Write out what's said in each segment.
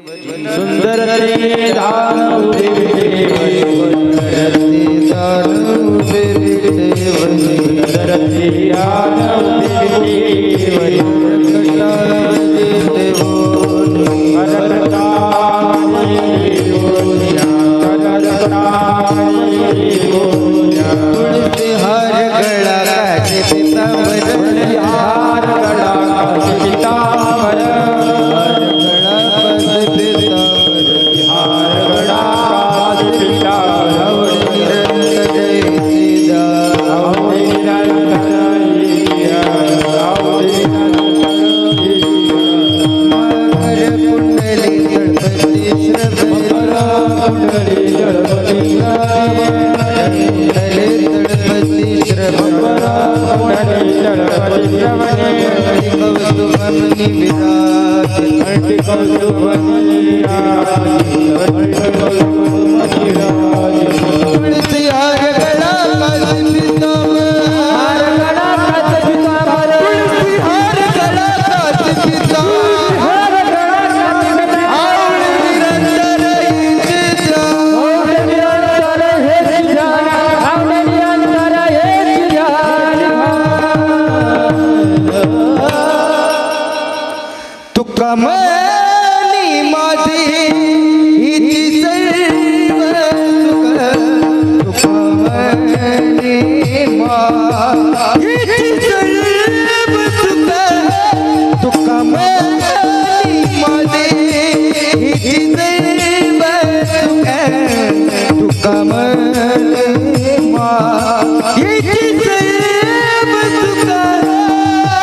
सुंदर ते दानव देवनी सुंदर ते दानव तुळसी हार गळा काचे पितांबर हार गळा काचे पितांबर गळा पद पितांबर हार गळा काचे पितांबर निरंतर जयसीदा मकर कुंडली गणपती श्रवण कुंडली गणपती गणपती श्रवण कौस्तुभमणि विराजित तुळसी हार गळा काचे पितांबर तुळसी हार गळा काचे पितांबर आवळे निरंतर तुका मनी माझी हिची सर्व सुख तुका मनी हिची सर्व सुख तुका मनी माझी हिची सर्व सुख तुका मनी हिची सर्व सुख तुळसी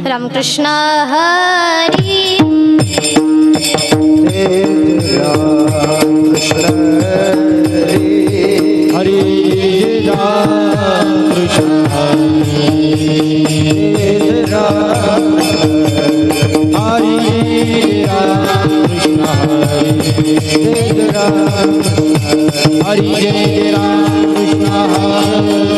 रामकृष्ण हरी हरे राम कृष्ण हरे राम हरे जय राम कृष्ण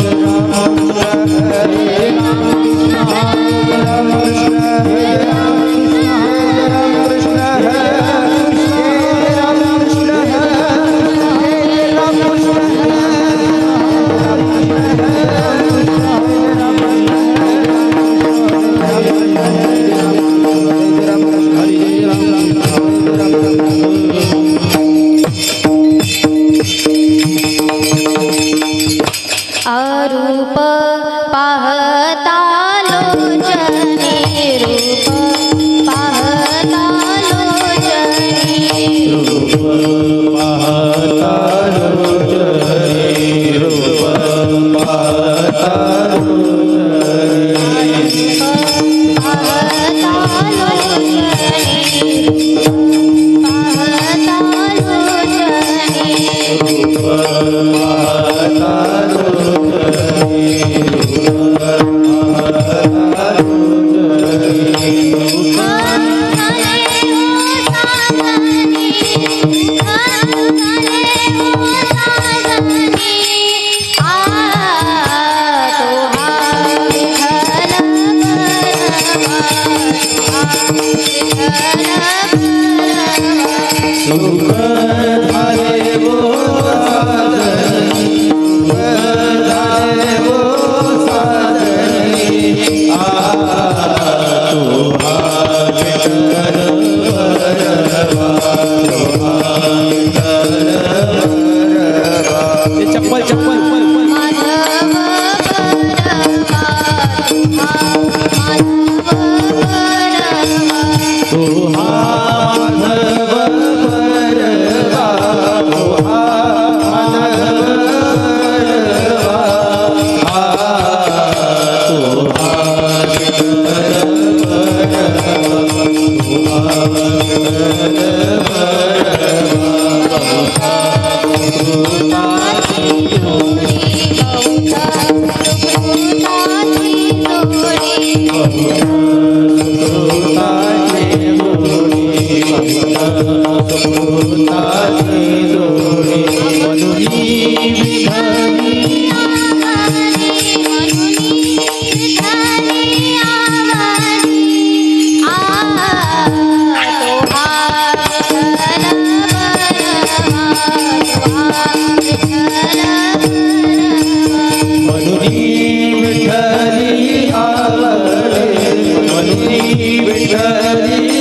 अरूप पाहता लोचने रूप पाहता लोचने पाहता लोचने पाहता चप्पल चप्पल विठ्ठली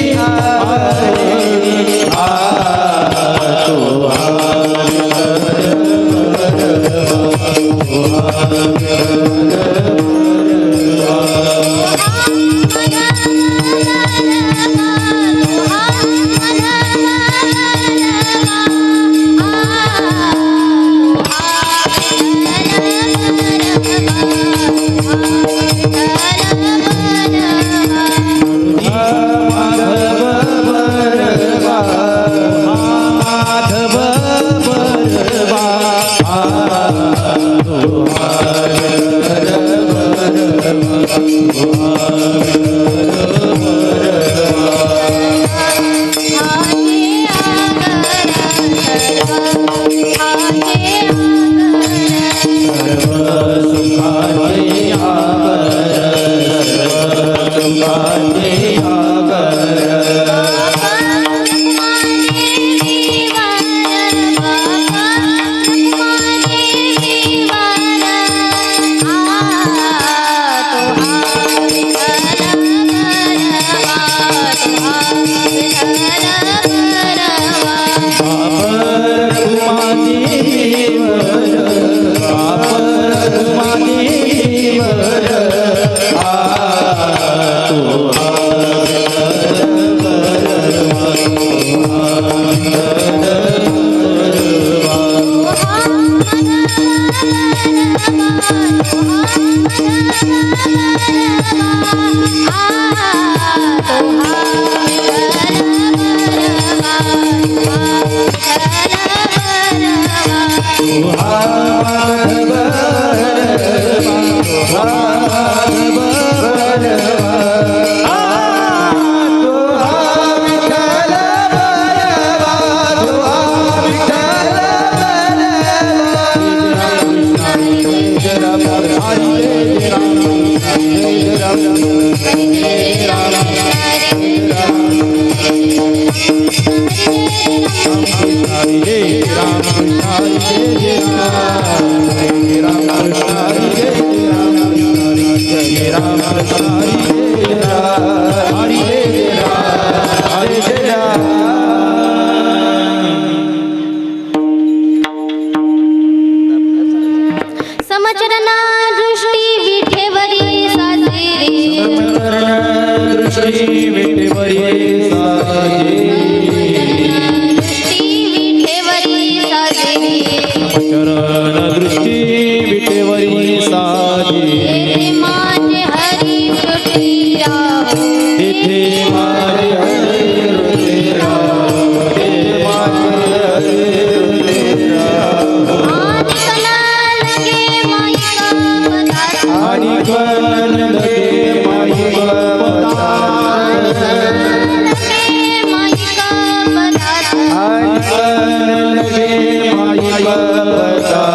समचरणा दृष्टी विठेवरी साजिरी दृष्टी विठेवरी साजिरी दृष्टी विठेवरी साजिरी चरण दृष्टी विठेवरी साजिरी तेथे माझे हरी सृष्टी राहो तेथे माझे हरी हृदय राहो, तेथे माझे हरी हृदय राहो. आणि कण लगे माईक पदार्थ आणि कण लगे माईक पदार्थ, लगे माईक पदार्थ आणि कण लगे माईक पदार्थ.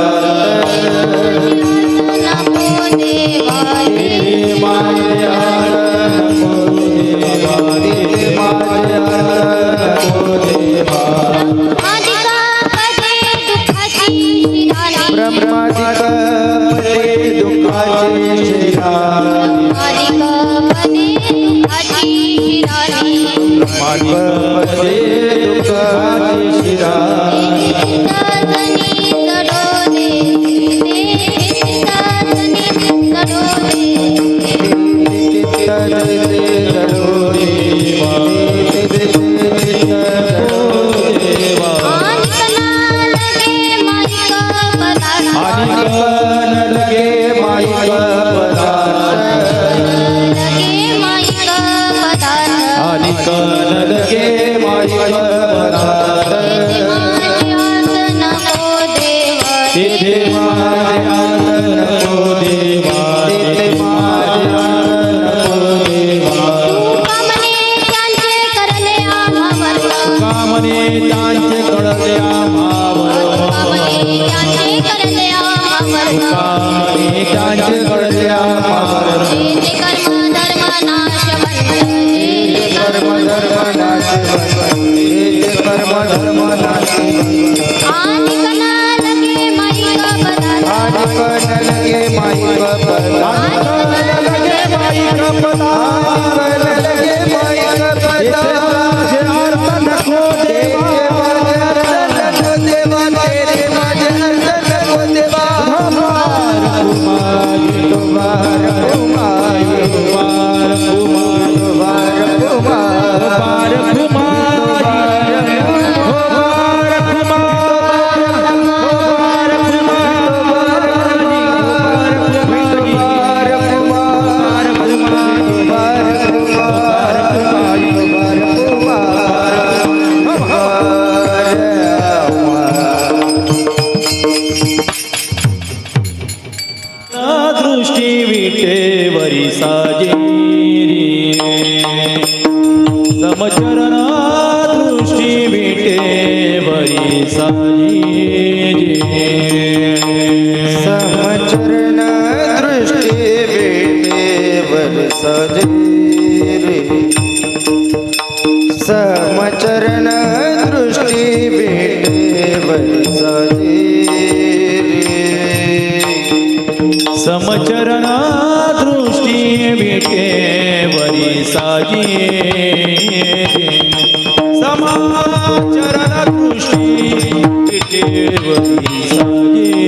नको देवा तेथे माझे आनंद नको देवा, तेथे माझे आनंद नको देवा. अधिका पदे दुःखाची शिराली ब्रह्मादिक पदे दुःखाचे शिराली अधिका पदे दुःखाची शिराली पदे दुःखाची शिराली. चित्ताजनी चढोदे चित्ताजनी चढोदे आणि कणा लगे माईक पदार्थ आणि कण लगे माईक पदार्थ, लगे माईक पदार्थ आणि कण लगे माईक पदार्थ. तेथे माझे अंत नको देवा तेथे माझे आनंद नको देवा, तू कामने त्यांचे करले आम्हावर कामने त्यांचे कडले आम्हावर, कामने त्यांचे कडले आम्हावर. जे कर्म धर्म नाश कर्म धर्म नाश कर्म धर्म नाश आणि कणा लगे माईक पदार्थ आणि कण लगे माईक पदार्थ लगे माईक पदार्थ, कण लगे माईक तेथे पदार्थ माझे अर्थ नको देवा. देवा तेरे माझे अर्थ नको देवा कुमार कुमार कुमार कुमार कुमार कुमार दृष्टी विठेवरी साजेरी समचरण दृष्टी विठेवरी साजेरी समचरण दृष्टी वेटेवर सजेरे समचरण दृष्टी वेटेवर सजेरे समचरण दृष्टी विठेवरी साजेरी समाचरण दृष्टी विठेवरी साजेरी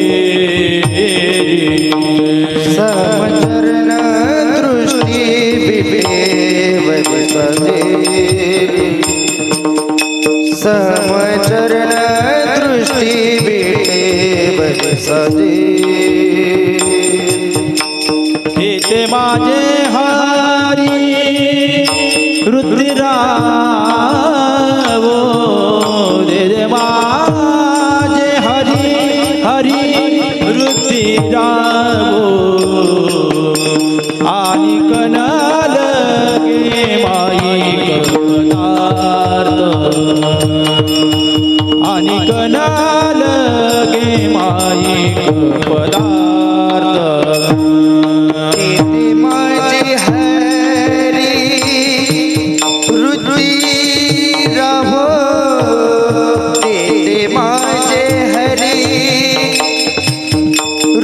समचरण दृष्टी विवेवर सजेरे समचरण दृष्टी भेटे साजे येथे माझे हरी रुद्रावो दे माझे हरी हरी रुद्रावो आणि कनाल गे माईक पदार्थ आणि कनाल गे माईक पदार्थ येथे माझे हरी रुद्रावो येथे माझे हरी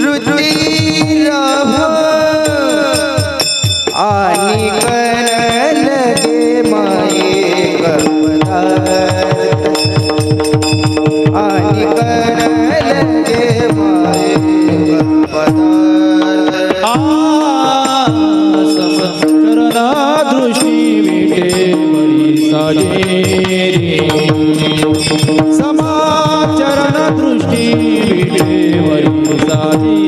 रुद्रावो आणि कनल गे माईक पदार्थ आणि कनल गे माईक पदार्थ समचरणा दृष्टी विटे बरी साजे समाचरण दृष्टी विटे बरी साजे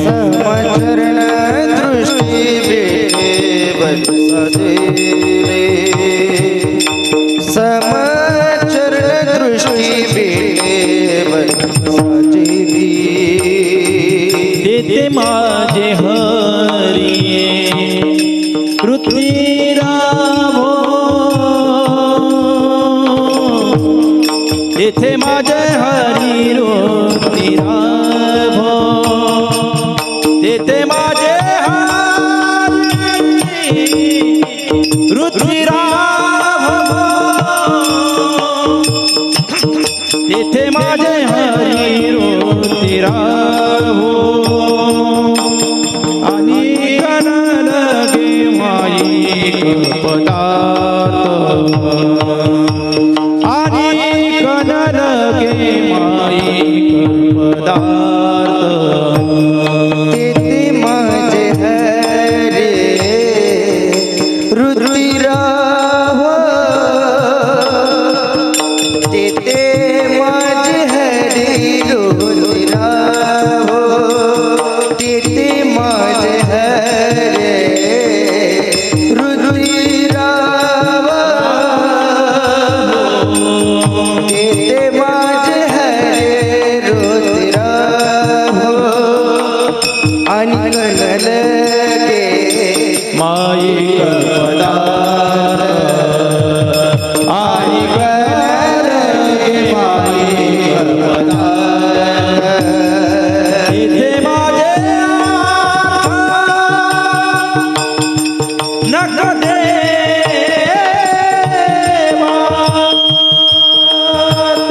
समचरण दृष्टी भेटे साजे समचरण दृष्टी भेटे साजे देते माझे हरिये पृथ्वीरावो येथे माझे हरी रुद्रावो येथे माझे हरी रुद्रावो येथे माझे हरी रुद्रावो आणि कनल गे माईक पदार्थ आणि कनल गे माईक पदार्थ तेथे माझे हरे रुद्रावो तेथे माझे हरे रुद्रावो तेथे माझे हरे रुद्रावो तेथे माझे हरे रुद्रावो आणि कनल गे माईक पदार्थ आणि कनल गे माईक पदार्थ इथे माझे नक देवा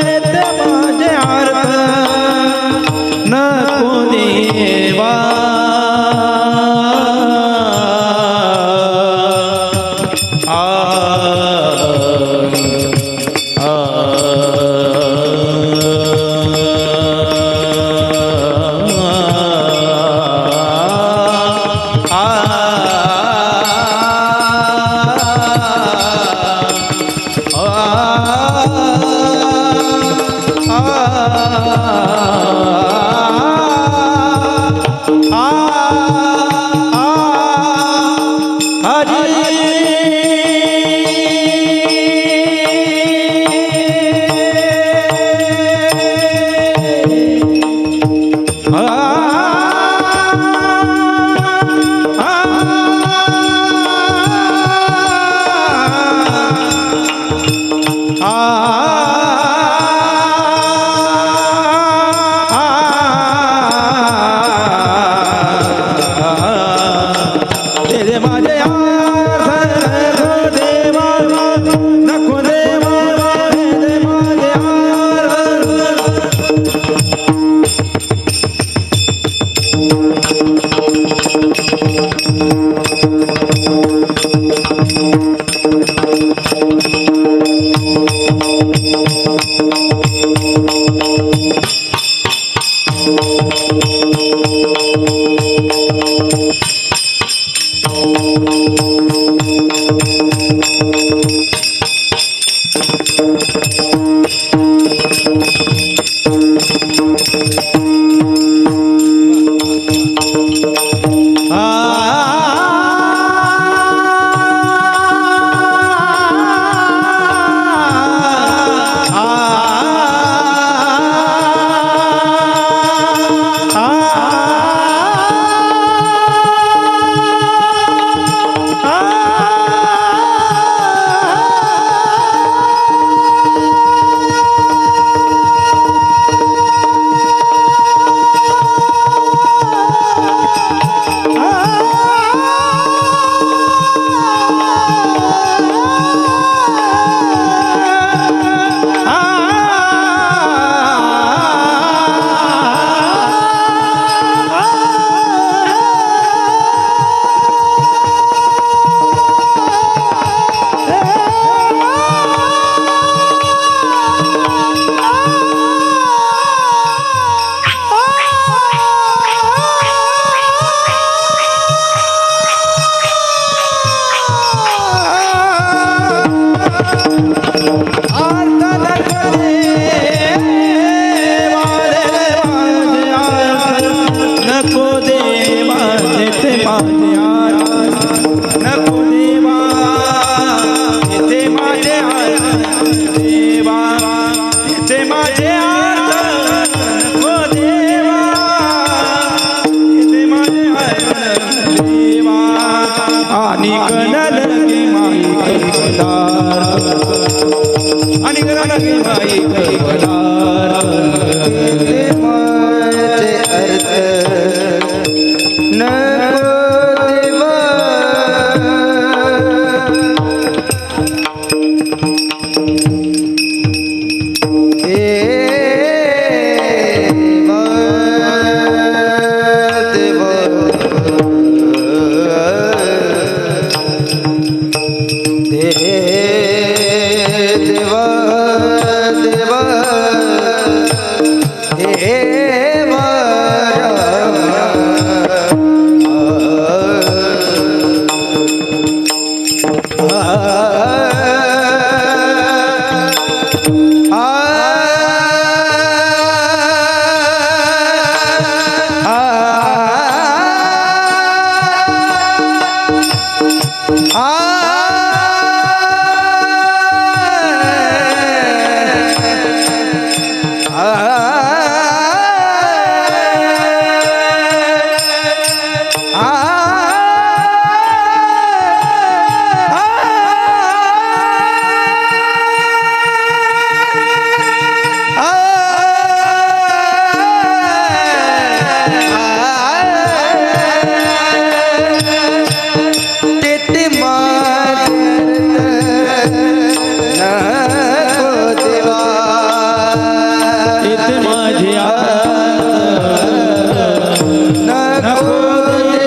तेथे माझे अर्थ नको देवा लगे माईक पदार्थ तेथे माझे अर्थ नको देवा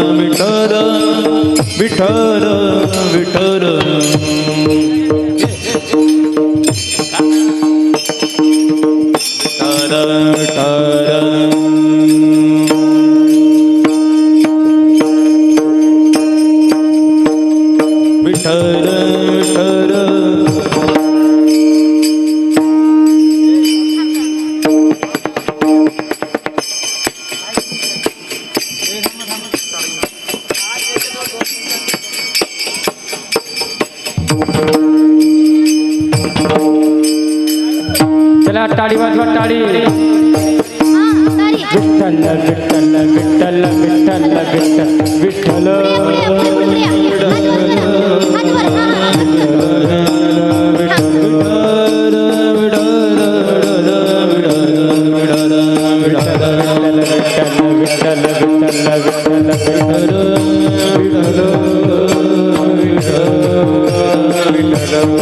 विठ्ठल विठ्ठल विठ्ठल विठ्ठल चला टाळी वाजवा टाळी विठ्ठल विठ्ठल विठ्ठल विठ्ठल विठ्ठल विठ्ठल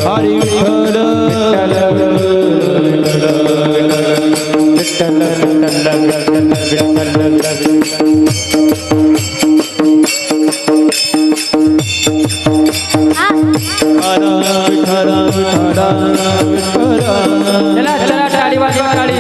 हरी विठ्ठल चला चला टाळी वाजवा टाळी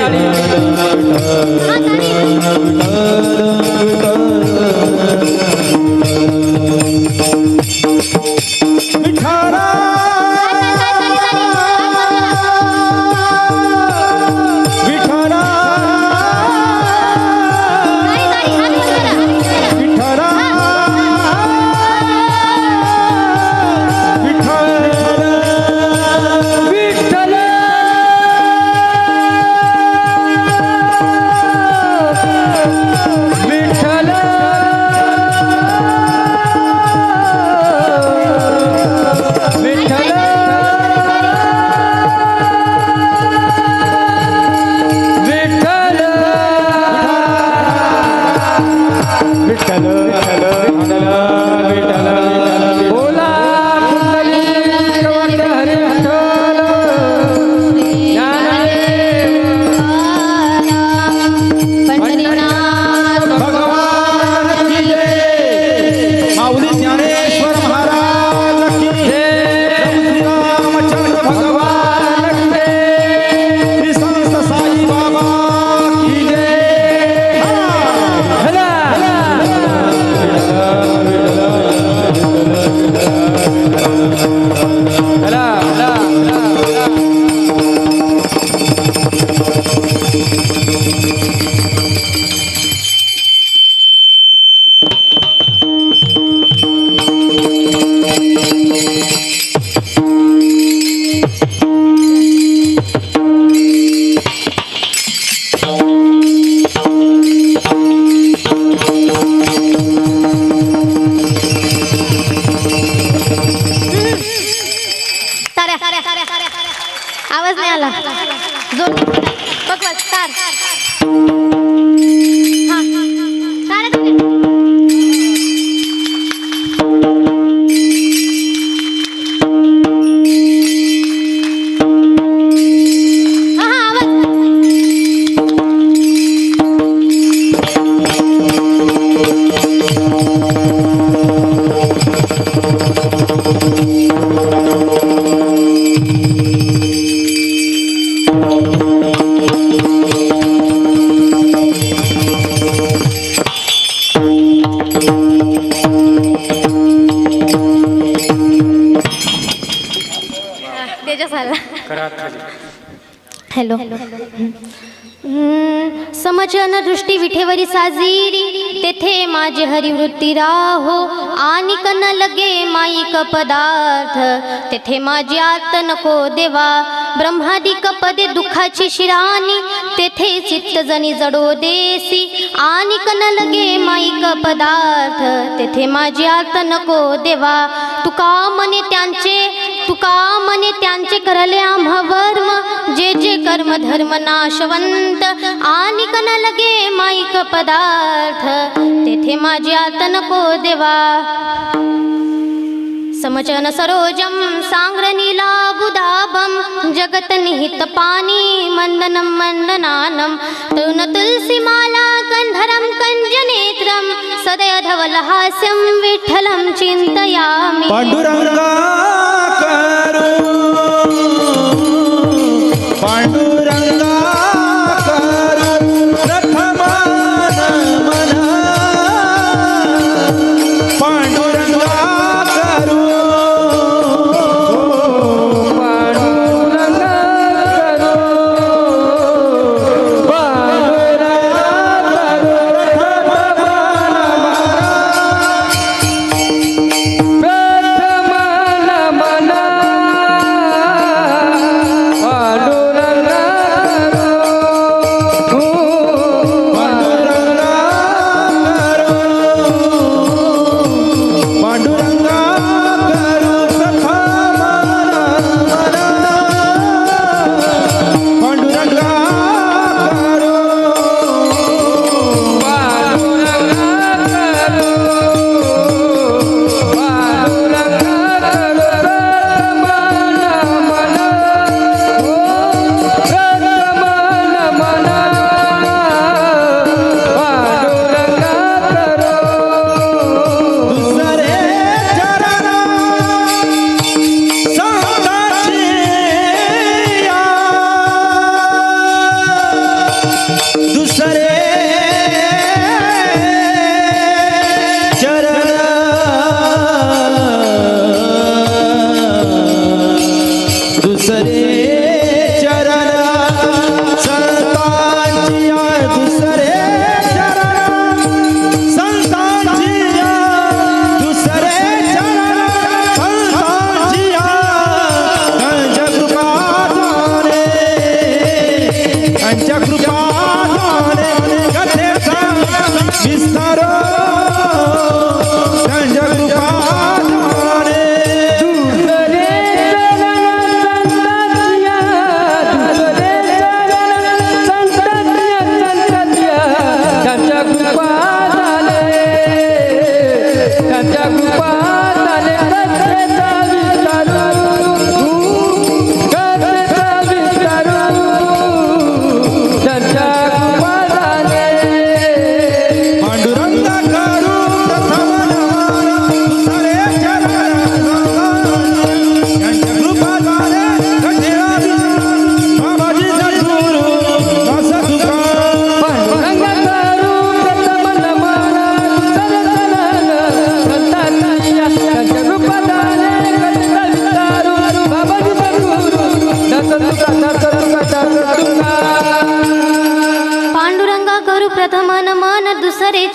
बघ बघ तार हा तारा तिकडे. हा हा आवाज. तेजस आला. हॅलो समचन दृष्टी विठेवरी साजिरी तेथे माझे हरिवृत्ती राहो आणि कन लगे माईक पदार्थ तेथे माझी आत नको देवा ब्रह्मादिक पदे दुःखाची शिरानी तेथे चित्त जनी जडो देसी आणि कन लगे माईक पदार्थ तेथे माझी आत नको देवा तुका मने त्यांचे करले आम्हा वर्म जे जे कर्म धर्म नाशवंत आणि कन लगे माईक पदार्थ तेथे माझी आत नको देवा समचन सरोजम सांग्रनीला बुदाबम जगत निहित पाणी मंदनम मंदनानम तरुण तुलसी माला कंधरम कंजनेत्रम सदय धवल हास्यम विठ्ठलम चिंतयामि. पांडुरंगा करू पांडुरंगा करू प्रथम नमन पांडुरंगा करू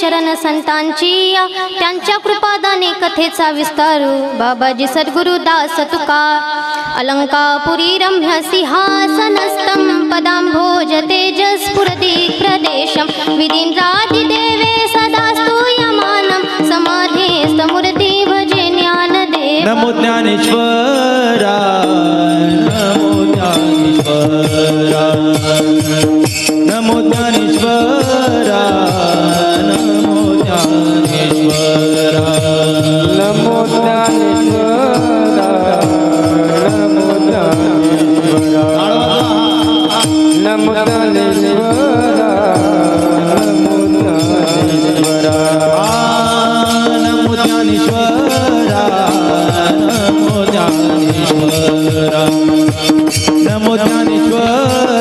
चरण संतांची त्यांच्या कृपादाने कथेचा विस्तारू बाबाजी सद्गुरुदास तुका अलंकापुरी रम्य सिंहासनस्थं पदांभोज तेजस्फुरति प्रदेशं विदीन्द्रादिदेवे सदा स्तूयमानं समाधेस्तमूर्ति भजे ज्ञानदेव. नमो ज्ञानेश्वरा नमो ज्ञानेश्वरा नमो ज्ञानेश्वरा नमो ज्ञानेश्वरा नमो ज्ञानेश्वरा नमो ज्ञानेश्वरा नमो ज्ञानेश्वरा नमो ज्ञानेश्वरा नमो ज्ञानेश्वरा नमो ज्ञानेश्वरा नमो ज्ञानेश्वरा नमो ज्ञानेश्वरा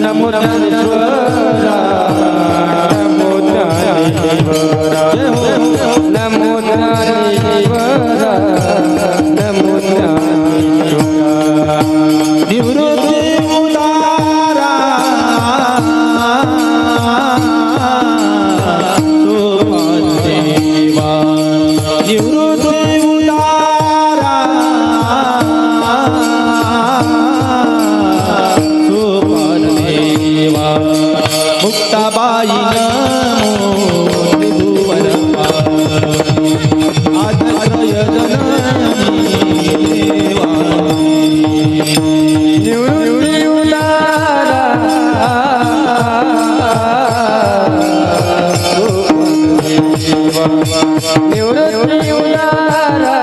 नमो ज्ञानेश्वरा नमो ज्ञानेश्वरा नमो ज्ञानेश्वरा नमो ज्ञानेश्वरा निवृत्ती उदारा देवा निवृत्ती उदारा देवा मुक्ताबाई नमो त्रिभुवन आदरय जननी देवानी निवृत्ती उदारा निवृत्ती उदारा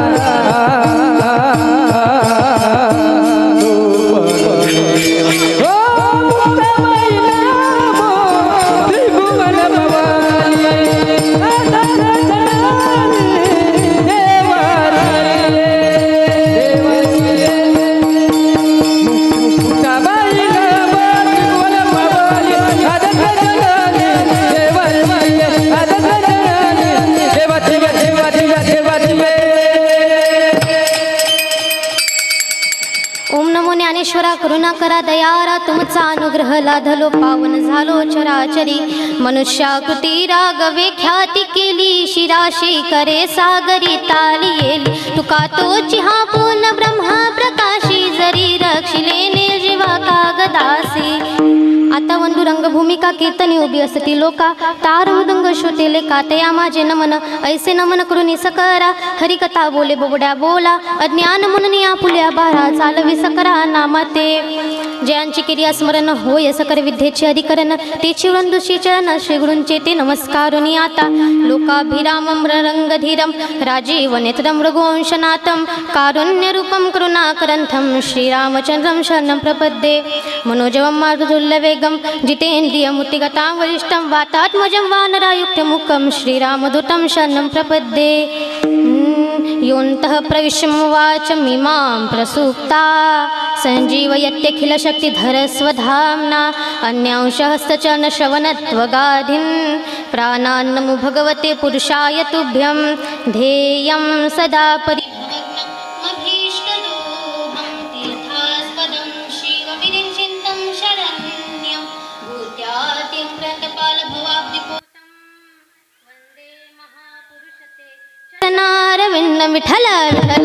ओम नमो ज्ञानेश्वरा करुणा करा दयारा तुमचा अनुग्रह लाधलो पावन झालो चराचरी मनुष्याकृती रागवे ख्याती केली शिराशी करे सागरी ताली येली तुका तोची हा पूर्ण ब्रह्मा प्रकाशी जरी रक्षिले निर्जीवा कागदासी आता वंदू रंगभूमिका कीर्तनी उभी असती लोका तार मृदंग श्रुतेले कातया माझे नमन ऐसे नमन करून सकरा हरिकथा बोले बोबड्या बोला अज्ञान म्हणून आपुल्या बारा चालवी सकरा नामाते जयांची क्रिया स्मरण होय सकर विद्येचे अधिकरण तेची वंदुशी चरण श्री गुरूंचे ते नमस्कारुनी आता लोकाभिरामं रंगधीरं राजीव नेत्रं रघुवंशनाथं कारुण्यरूपं करुणाकरंथं श्रीरामचंद्रं शरणं प्रपद्ये मनोजवं मारुतुल्यवेगं जितेन्द्रियमुत्तिगतां वरिष्ठं वातात्मजं वानरायुक्तमुखं श्रीरामदूतं शरणं प्रपद्ये योऽन्तः प्रविश्यं वाचमिमां प्रसुप्ता सञ्जीवयत्यखिलशक्तिधरस्वधाम्ना अन्यांशहस्तचरणश्रवणत्वगाधिन् प्राणान्नमो भगवते पुरुषाय तुभ्यं ध्येयं सदा परिभवग्नमभीष्टदोहं तीर्थास्पदं शिवविरिञ्चिन्तं शरण्यं भूत्याद्यं व्रतपालभवाब्धिपोतं वन्दे महापुरुषते चरणारविन्दं विठ्ठल विठ्ठल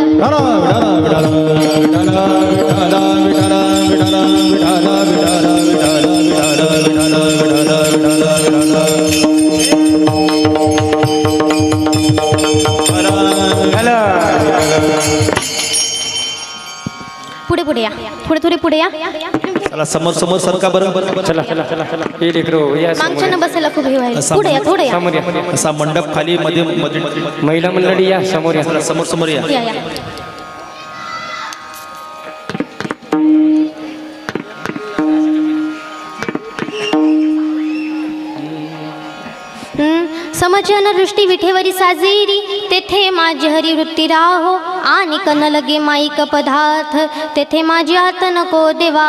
पुढे पुढे या पुढे थोडे पुढे या चला समोर समोर सरका बरं चला चला चला चला हे लेकरो या मागच्या न बसायला खूप हे व्हायचं पुढे या थोडे या समोर या असा मंडप खाली मध्ये मध्ये महिला मंडळी या समोर या समोर समोर या या या समजन दृष्टी विठेवरी साजेरी तेथे माझी हरिवृत्ती राहो आणि कन लगे माईक पदार्थ तेथे माझी आत नको देवा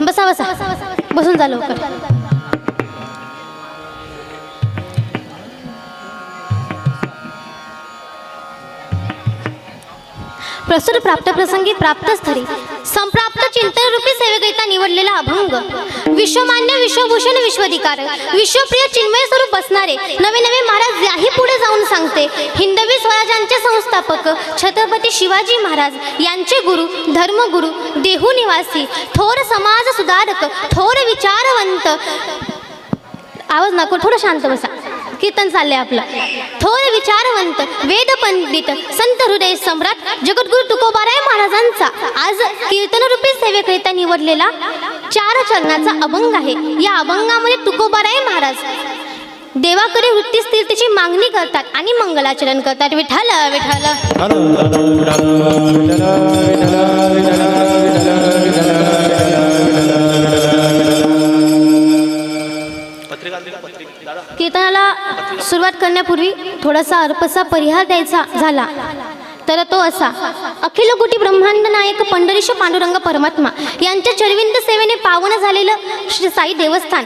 बसा बसा बसून जा लवकर प्रस्तुत प्राप्त प्रसंगी प्राप्त स्थळी संप्राप्त चिंतन रूपी सेवेकरिता निवडलेला अभंग विश्वमान्य विश्वभूषण विश्वधिकार विश्वप्रिय चिन्मय स्वरूप असणारे नवे नवे महाराज याही पुढे जाऊन सांगते हिंदवी स्वराज्यांचे संस्थापक छत्रपती शिवाजी महाराज यांचे गुरु धर्मगुरु देहू निवासी थोर समाज सुधारक थोर विचारवंत आवाज नको थोडं शांत बसा कीर्तन चाललंय आपलं. थोर विचारवंत वेद पंडित संत हृदय सम्राट जगद्गुरु तुकोबाराय महाराजांचा आज कीर्तनरूपी सेवेकरिता निवडलेला 4 चरणाचा अभंग आहे. या अभंगामध्ये तुकोबाराय महाराज देवाकडे वृत्ती स्थिरतेची मागणी करतात आणि मंगलाचरण करतात. विठ्ठल विठ्ठल. कीर्तनाला सुरुवात करण्यापूर्वी थोडासा अल्पसा परिहार द्यायचा झाला तर तो असा. अखिल कोटी ब्रह्मांड नायक पंढरीश पांडुरंग परमात्मा यांच्या चरविंद सेवेने पावन झालेलं श्री साई देवस्थान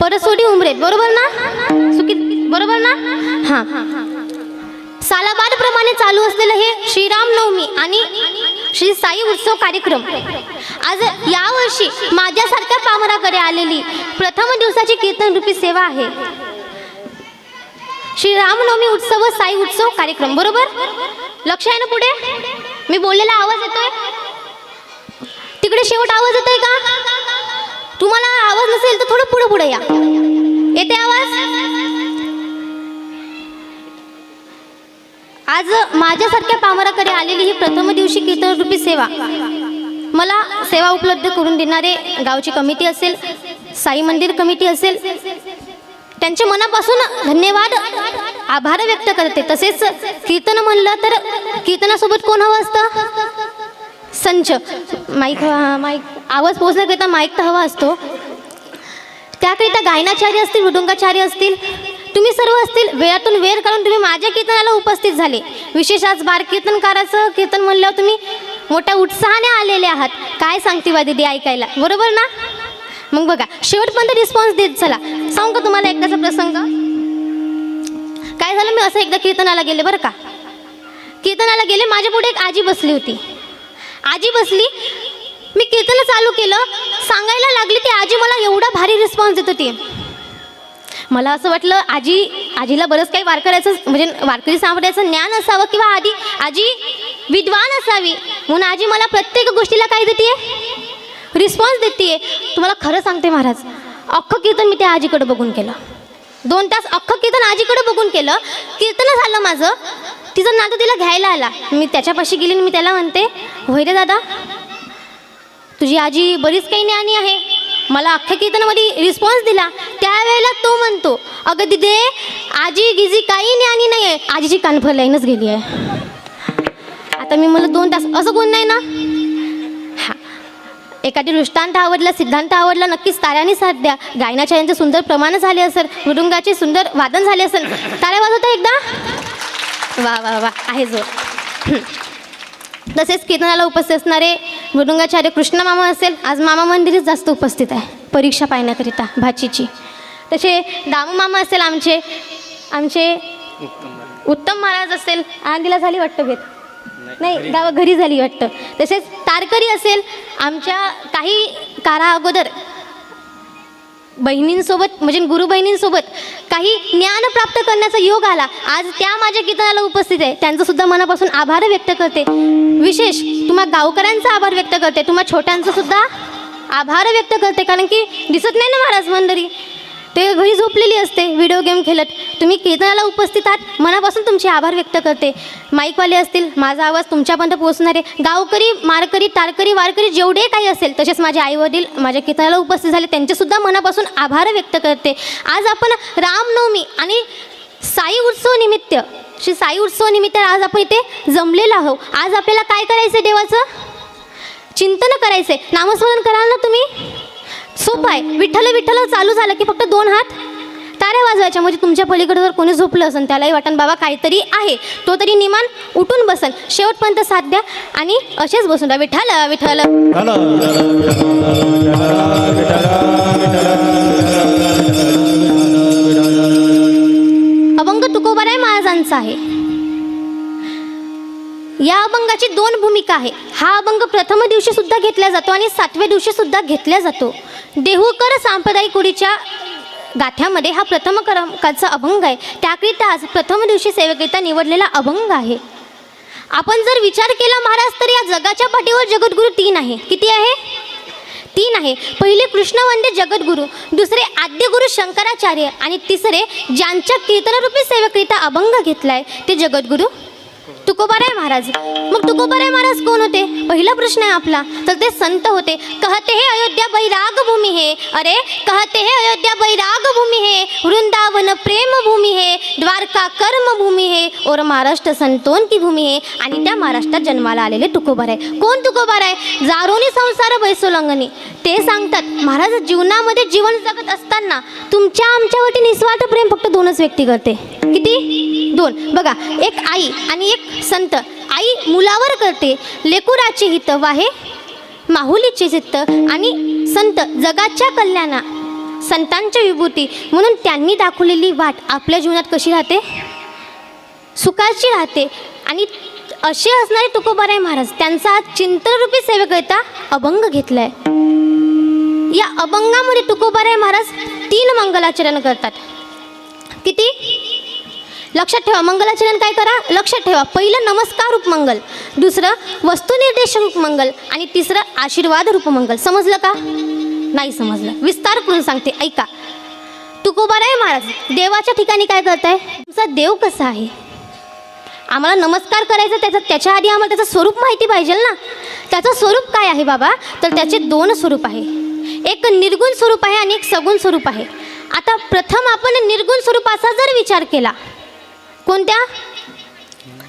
परसोडी उमरेत. बरोबर ना? बरोबर ना? हां. सालाबाद प्रमाणे चालू असलेलं हे श्रीराम नवमी आणि श्री साई उत्सव कार्यक्रम आज यावर्षी माझ्यासारख्या पामराकडे आलेली प्रथम दिवसाची कीर्तन रूपी सेवा आहे. श्री रामनवमी उत्सव व साई उत्सव कार्यक्रम. बरोबर? लक्ष आहे ना? पुढे मी बोललेला आवाज येतोय? तिकडे शेवट आवाज येतोय का? तुम्हाला आवाज नसेल तर थोडं पुढे या. येते आवाज? आज माझ्यासारख्या पामराकडे आलेली ही प्रथम दिवशी कीर्तन रूपी सेवा मला सेवा उपलब्ध करून देणारे गावची कमिटी असेल, साई मंदिर कमिटी असेल, त्यांचे मनापासून धन्यवाद आभार व्यक्त करते. तसेच कीर्तन म्हणलं तर कीर्तनासोबत कोण हवं असतं? संच. माईक आवाज पोहोचण्याकरिता माईक तर हवा असतो. त्याकरिता गायनाचार्य असतील, मृदुंगाचार्य असतील, तुम्ही सर्व असतील. वेळातून वेळ काढून तुम्ही माझ्या कीर्तनाला उपस्थित झाले. विशेष आज बार कीर्तनकाराचं कीर्तन म्हणल्यावर तुम्ही मोठ्या उत्साहाने आलेले आहात. काय सांगते बा दीदी ऐकायला? बरोबर ना? मग बघा शेवटपर्यंत रिस्पॉन्स देत चला. सांगू का तुम्हाला एकदाचा प्रसंग? काय झालं, मी असं एकदा कीर्तनाला गेले बरं का. कीर्तनाला गेले, माझ्या पुढे एक आजी बसली होती. आजी बसली, मी कीर्तन चालू केलं, सांगायला लागली ती आजी. मला एवढा भारी रिस्पॉन्स देत होती. मला असं वाटलं आजीला बरंच काही वारकऱ्याचं म्हणजे वारकरी सांभाळायचं ज्ञान असावं किंवा आजी विद्वान असावी म्हणून आजी मला प्रत्येक गोष्टीला काय देते? रिस्पॉन्स देते. तुम्हाला खरं सांगते महाराज, अख्खं कीर्तन मी त्या आजीकडे बघून केलं. 2 तास अख्खं कीर्तन आजीकडे बघून केलं. कीर्तन झालं माझं, तिचा नातू तिला घ्यायला आला. मी त्याच्यापाशी गेली आणि मी त्याला म्हणते, होय रे दादा, तुझी आजी बरीच काही ज्ञानी आहे. मला अख्ख्या कीर्तनामध्ये रिस्पॉन्स दिला. त्यावेळेला तो म्हणतो, अगं दिदे, आजी गिजी काही ज्ञानी नाही आहे, आजीची कानफर लाईनच गेली आहे. आता मी मला 2 तास असं कोण नाही ना. हा, एखादी दृष्टांत आवडला, सिद्धांत आवडला, नक्कीच ताऱ्याने साथ द्या. गायनाचार्यांचे सुंदर प्रमाण झाले असेल, मृदुंगाचे सुंदर वादन झाले असेल, ताऱ्या वाजवता एकदा. वा वा वा, आहे जोर. तसेच कीर्तनाला उपस्थित असणारे मृदुंगाचार्य कृष्ण मामा असेल, आज मामा मंदिरच जास्त उपस्थित आहे परीक्षा पाहण्याकरिता भाचीची. तसे दामू मामा असेल, आमचे उत्तम महाराज असेल, आनंदीला झाली वाटतं भेट, नाही गावा घरी झाली वाटतं. तसेच तारकरी असेल, आमच्या काही काळा अगोदर बहिणींसोबत म्हणजे गुरु बहिणींसोबत काही ज्ञान प्राप्त करण्याचा योग आला. आज त्या माझ्या कीर्तनाला उपस्थित आहे. त्यांचं सुद्धा मनापासून आभार व्यक्त करते. विशेष तुम्हा गावकऱ्यांचा आभार व्यक्त करते, तुम्हा छोट्यांचं सुद्धा आभार व्यक्त करते. कारण की दिसत नाही ना महाराज मंडळी, ते घरी झोपलेली असते व्हिडिओ गेम खेळत. तुम्ही कीर्तनाला उपस्थित आहात, मनापासून तुमचे आभार व्यक्त करते. माईकवाले असतील, माझा आवाज तुमच्यापर्यंत पोहोचणारे गावकरी, मारकरी, तारकरी, वारकरी जेवढे काही असेल, तसेच माझे आईवडील माझ्या कीर्तनाला उपस्थित झाले, त्यांचेसुद्धा मनापासून आभार व्यक्त करते. आज आपण रामनवमी आणि साई उत्सव निमित्त, श्री साई उत्सव निमित्त आज आपण इथे जमलेलो आहोत. आज आपल्याला काय करायचं? देवाचं चिंतन करायचं आहे. नामस्मरण कराल ना तुम्ही? सोपं आहे. विठ्ठल विठ्ठल चालू झालं की फक्त 2 हात ताऱ्या वाजवायच्या. म्हणजे तुमच्या पलीकडे जर कोणी झोपलं असेल, त्यालाही वाटण बाबा काहीतरी आहे, तो तरी निमान उठून बसन. शेवटपर्यंत साथ द्या आणि असेच बसून राहा. विठ्ठल विठ्ठल. अभंग तुकोबाराय महाराजांचा आहे. या अभंगाची 2 भूमिका आहे. हा अभंग प्रथम दिवशी सुद्धा घेतला जातो आणि 7व्या दिवशी सुद्धा घेतला जातो. देहूकर सांप्रदायिक कुडीच्या गाथ्यामध्ये हा प्रथम क्रमांकाचा अभंग आहे. त्याकरिता आज प्रथम दिवशी सेवेकरिता निवडलेला अभंग आहे. आपण जर विचार केला महाराज, तर या जगाच्या पाठीवर जगद्गुरू 3 आहे. किती आहे? तीन आहे. पहिले कृष्णवंदे जगद्गुरू, दुसरे आद्यगुरू शंकराचार्य आणि तिसरे ज्यांच्या कीर्तनरूपी सेवेकरिता अभंग घेतलाय ते जगद्गुरू तुकोबाराय महाराज. मग तुकोबाराय महाराज कोण होते? पहिला प्रश्न आहे आपला. तर ते संत होते. कहते हे अयोध्या बैराग भूमी है, अरे कहते हे अयोध्या बैराग भूमी है, वृंदावन प्रेम भूमी है, द्वारका कर्म भूमी है और महाराष्ट्र संतों की भूमी है. आणि त्या महाराष्ट्रात जन्माला आलेले तुकोबाराय. कोण तुकोबाराय? जारोनी संसार बैसोलंगनी. ते सांगतात महाराज जीवनामध्ये जीवन जगत असताना तुमच्या आमच्यावरती निस्वार्थ प्रेम फक्त दोनच व्यक्ती करते. किती? दोन. बघा, एक आई आणि एक संत. आई मुलावर करते लेकुराचे हित वाहे माहुलीचे चित्त, आणि संत जगाच्या कल्याणा संतांच्या विभूती. म्हणून त्यांनी दाखवलेली वाट आपल्या जीवनात कशी राहते? सुखाची राहते. आणि असे असणारे तुकोबाराय महाराज त्यांचा आज चिंतनरूपी सेवेकरिता अभंग घेतलाय. या अभंगामध्ये तुकोबाराय महाराज 3 मंगलाचरण करतात. किती? लक्षात ठेवा. मंगलाचरण काय करा? लक्षात ठेवा. पहिलं नमस्कार रूप मंगल, दुसरं वस्तुनिर्देशन रूप मंगल आणि तिसरं आशीर्वाद रूप मंगल. समजलं का? नाही समजलं. विस्तार करून सांगते, ऐका. तुकोबाराय महाराज देवाच्या ठिकाणी काय करताय? तुमचा देव कसा आहे? आम्हाला नमस्कार करायचा, त्याच्या आधी आम्हाला त्याचं स्वरूप माहिती पाहिजे ना. त्याचं स्वरूप काय आहे बाबा? तर त्याचे 2 स्वरूप आहे. एक निर्गुण स्वरूप आहे आणि एक सगुण स्वरूप आहे. आता प्रथम आपण निर्गुण स्वरूपाचा जर विचार केला, कोणत्या?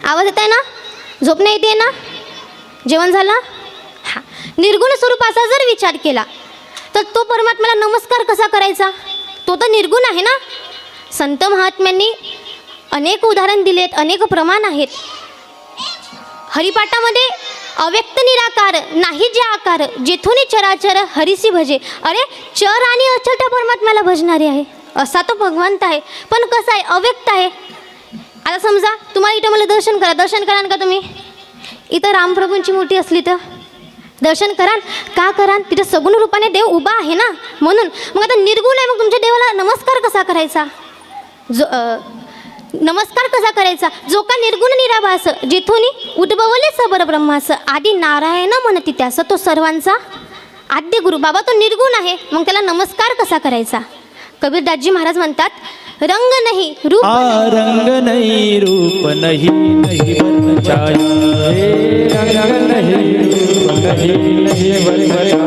आवाज येत आहे ना? झोप नाही येते ना? जेवण झालं? हां. निर्गुण स्वरूपाचा जर विचार केला तर तो परमात्म्याला नमस्कार कसा करायचा? तो तर निर्गुण आहे ना. संत महात्म्यांनी अनेक उदाहरण दिलेत, अनेक प्रमाण आहेत. हरिपाठामध्ये अव्यक्त निराकार नाही जे आकार, जेथून चराचर हरिसी भजे. अरे चर आणि अचल त्या परमात्म्याला भजणारे आहे. असा तो भगवंत आहे, पण कसा आहे? अव्यक्त आहे. आता समजा तुम्हाला इथं मला दर्शन कराल का तुम्ही? इथं रामप्रभूंची मूर्ती असली तर दर्शन कराल का? कराल. तिथं सगुण रूपाने देव उभा आहे ना, म्हणून. मग आता निर्गुण आहे, मग तुमच्या देवाला नमस्कार कसा करायचा? नमस्कार कसा करायचा? जो का निर्गुण निराभास, जिथून उद्भवले सबर ब्रह्मास, आदी नारायण म्हणती त्यास, तो सर्वांचा आद्य गुरु. बाबा तो निर्गुण आहे, मग त्याला नमस्कार कसा करायचा? कबीरदासजी महाराज म्हणतात, रंग नाही रूप रंग नहीं रूप नहीं नहीं वर्ण छाया, रंग नहीं रूप नहीं वर्ण छाया,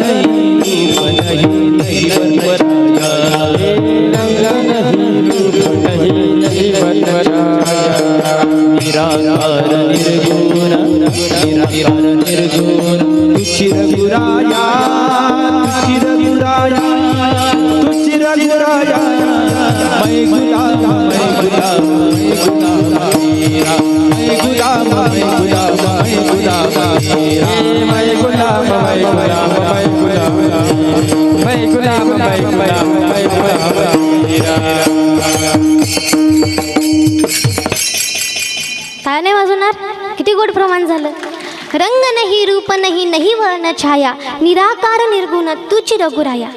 नहीं रूप नहीं नहीं वर्ण छाया, रंग नहीं रूप नहीं वर्ण छाया, निराकार निर्गुण निराकार निर्गुण तुझी रघुराया तुझी रघुराया तुझी रघुराया मैं गुलाम मेरा मैं गुलाम मेरा मैं गुलाम मेरा मैं गुलाम काय नाही वाजवणार? किती गोड प्रमाण झालं. रंग नाही रूप नाही नाही वर्ण छाया, निराकार निर्गुण तुझी रघुराया.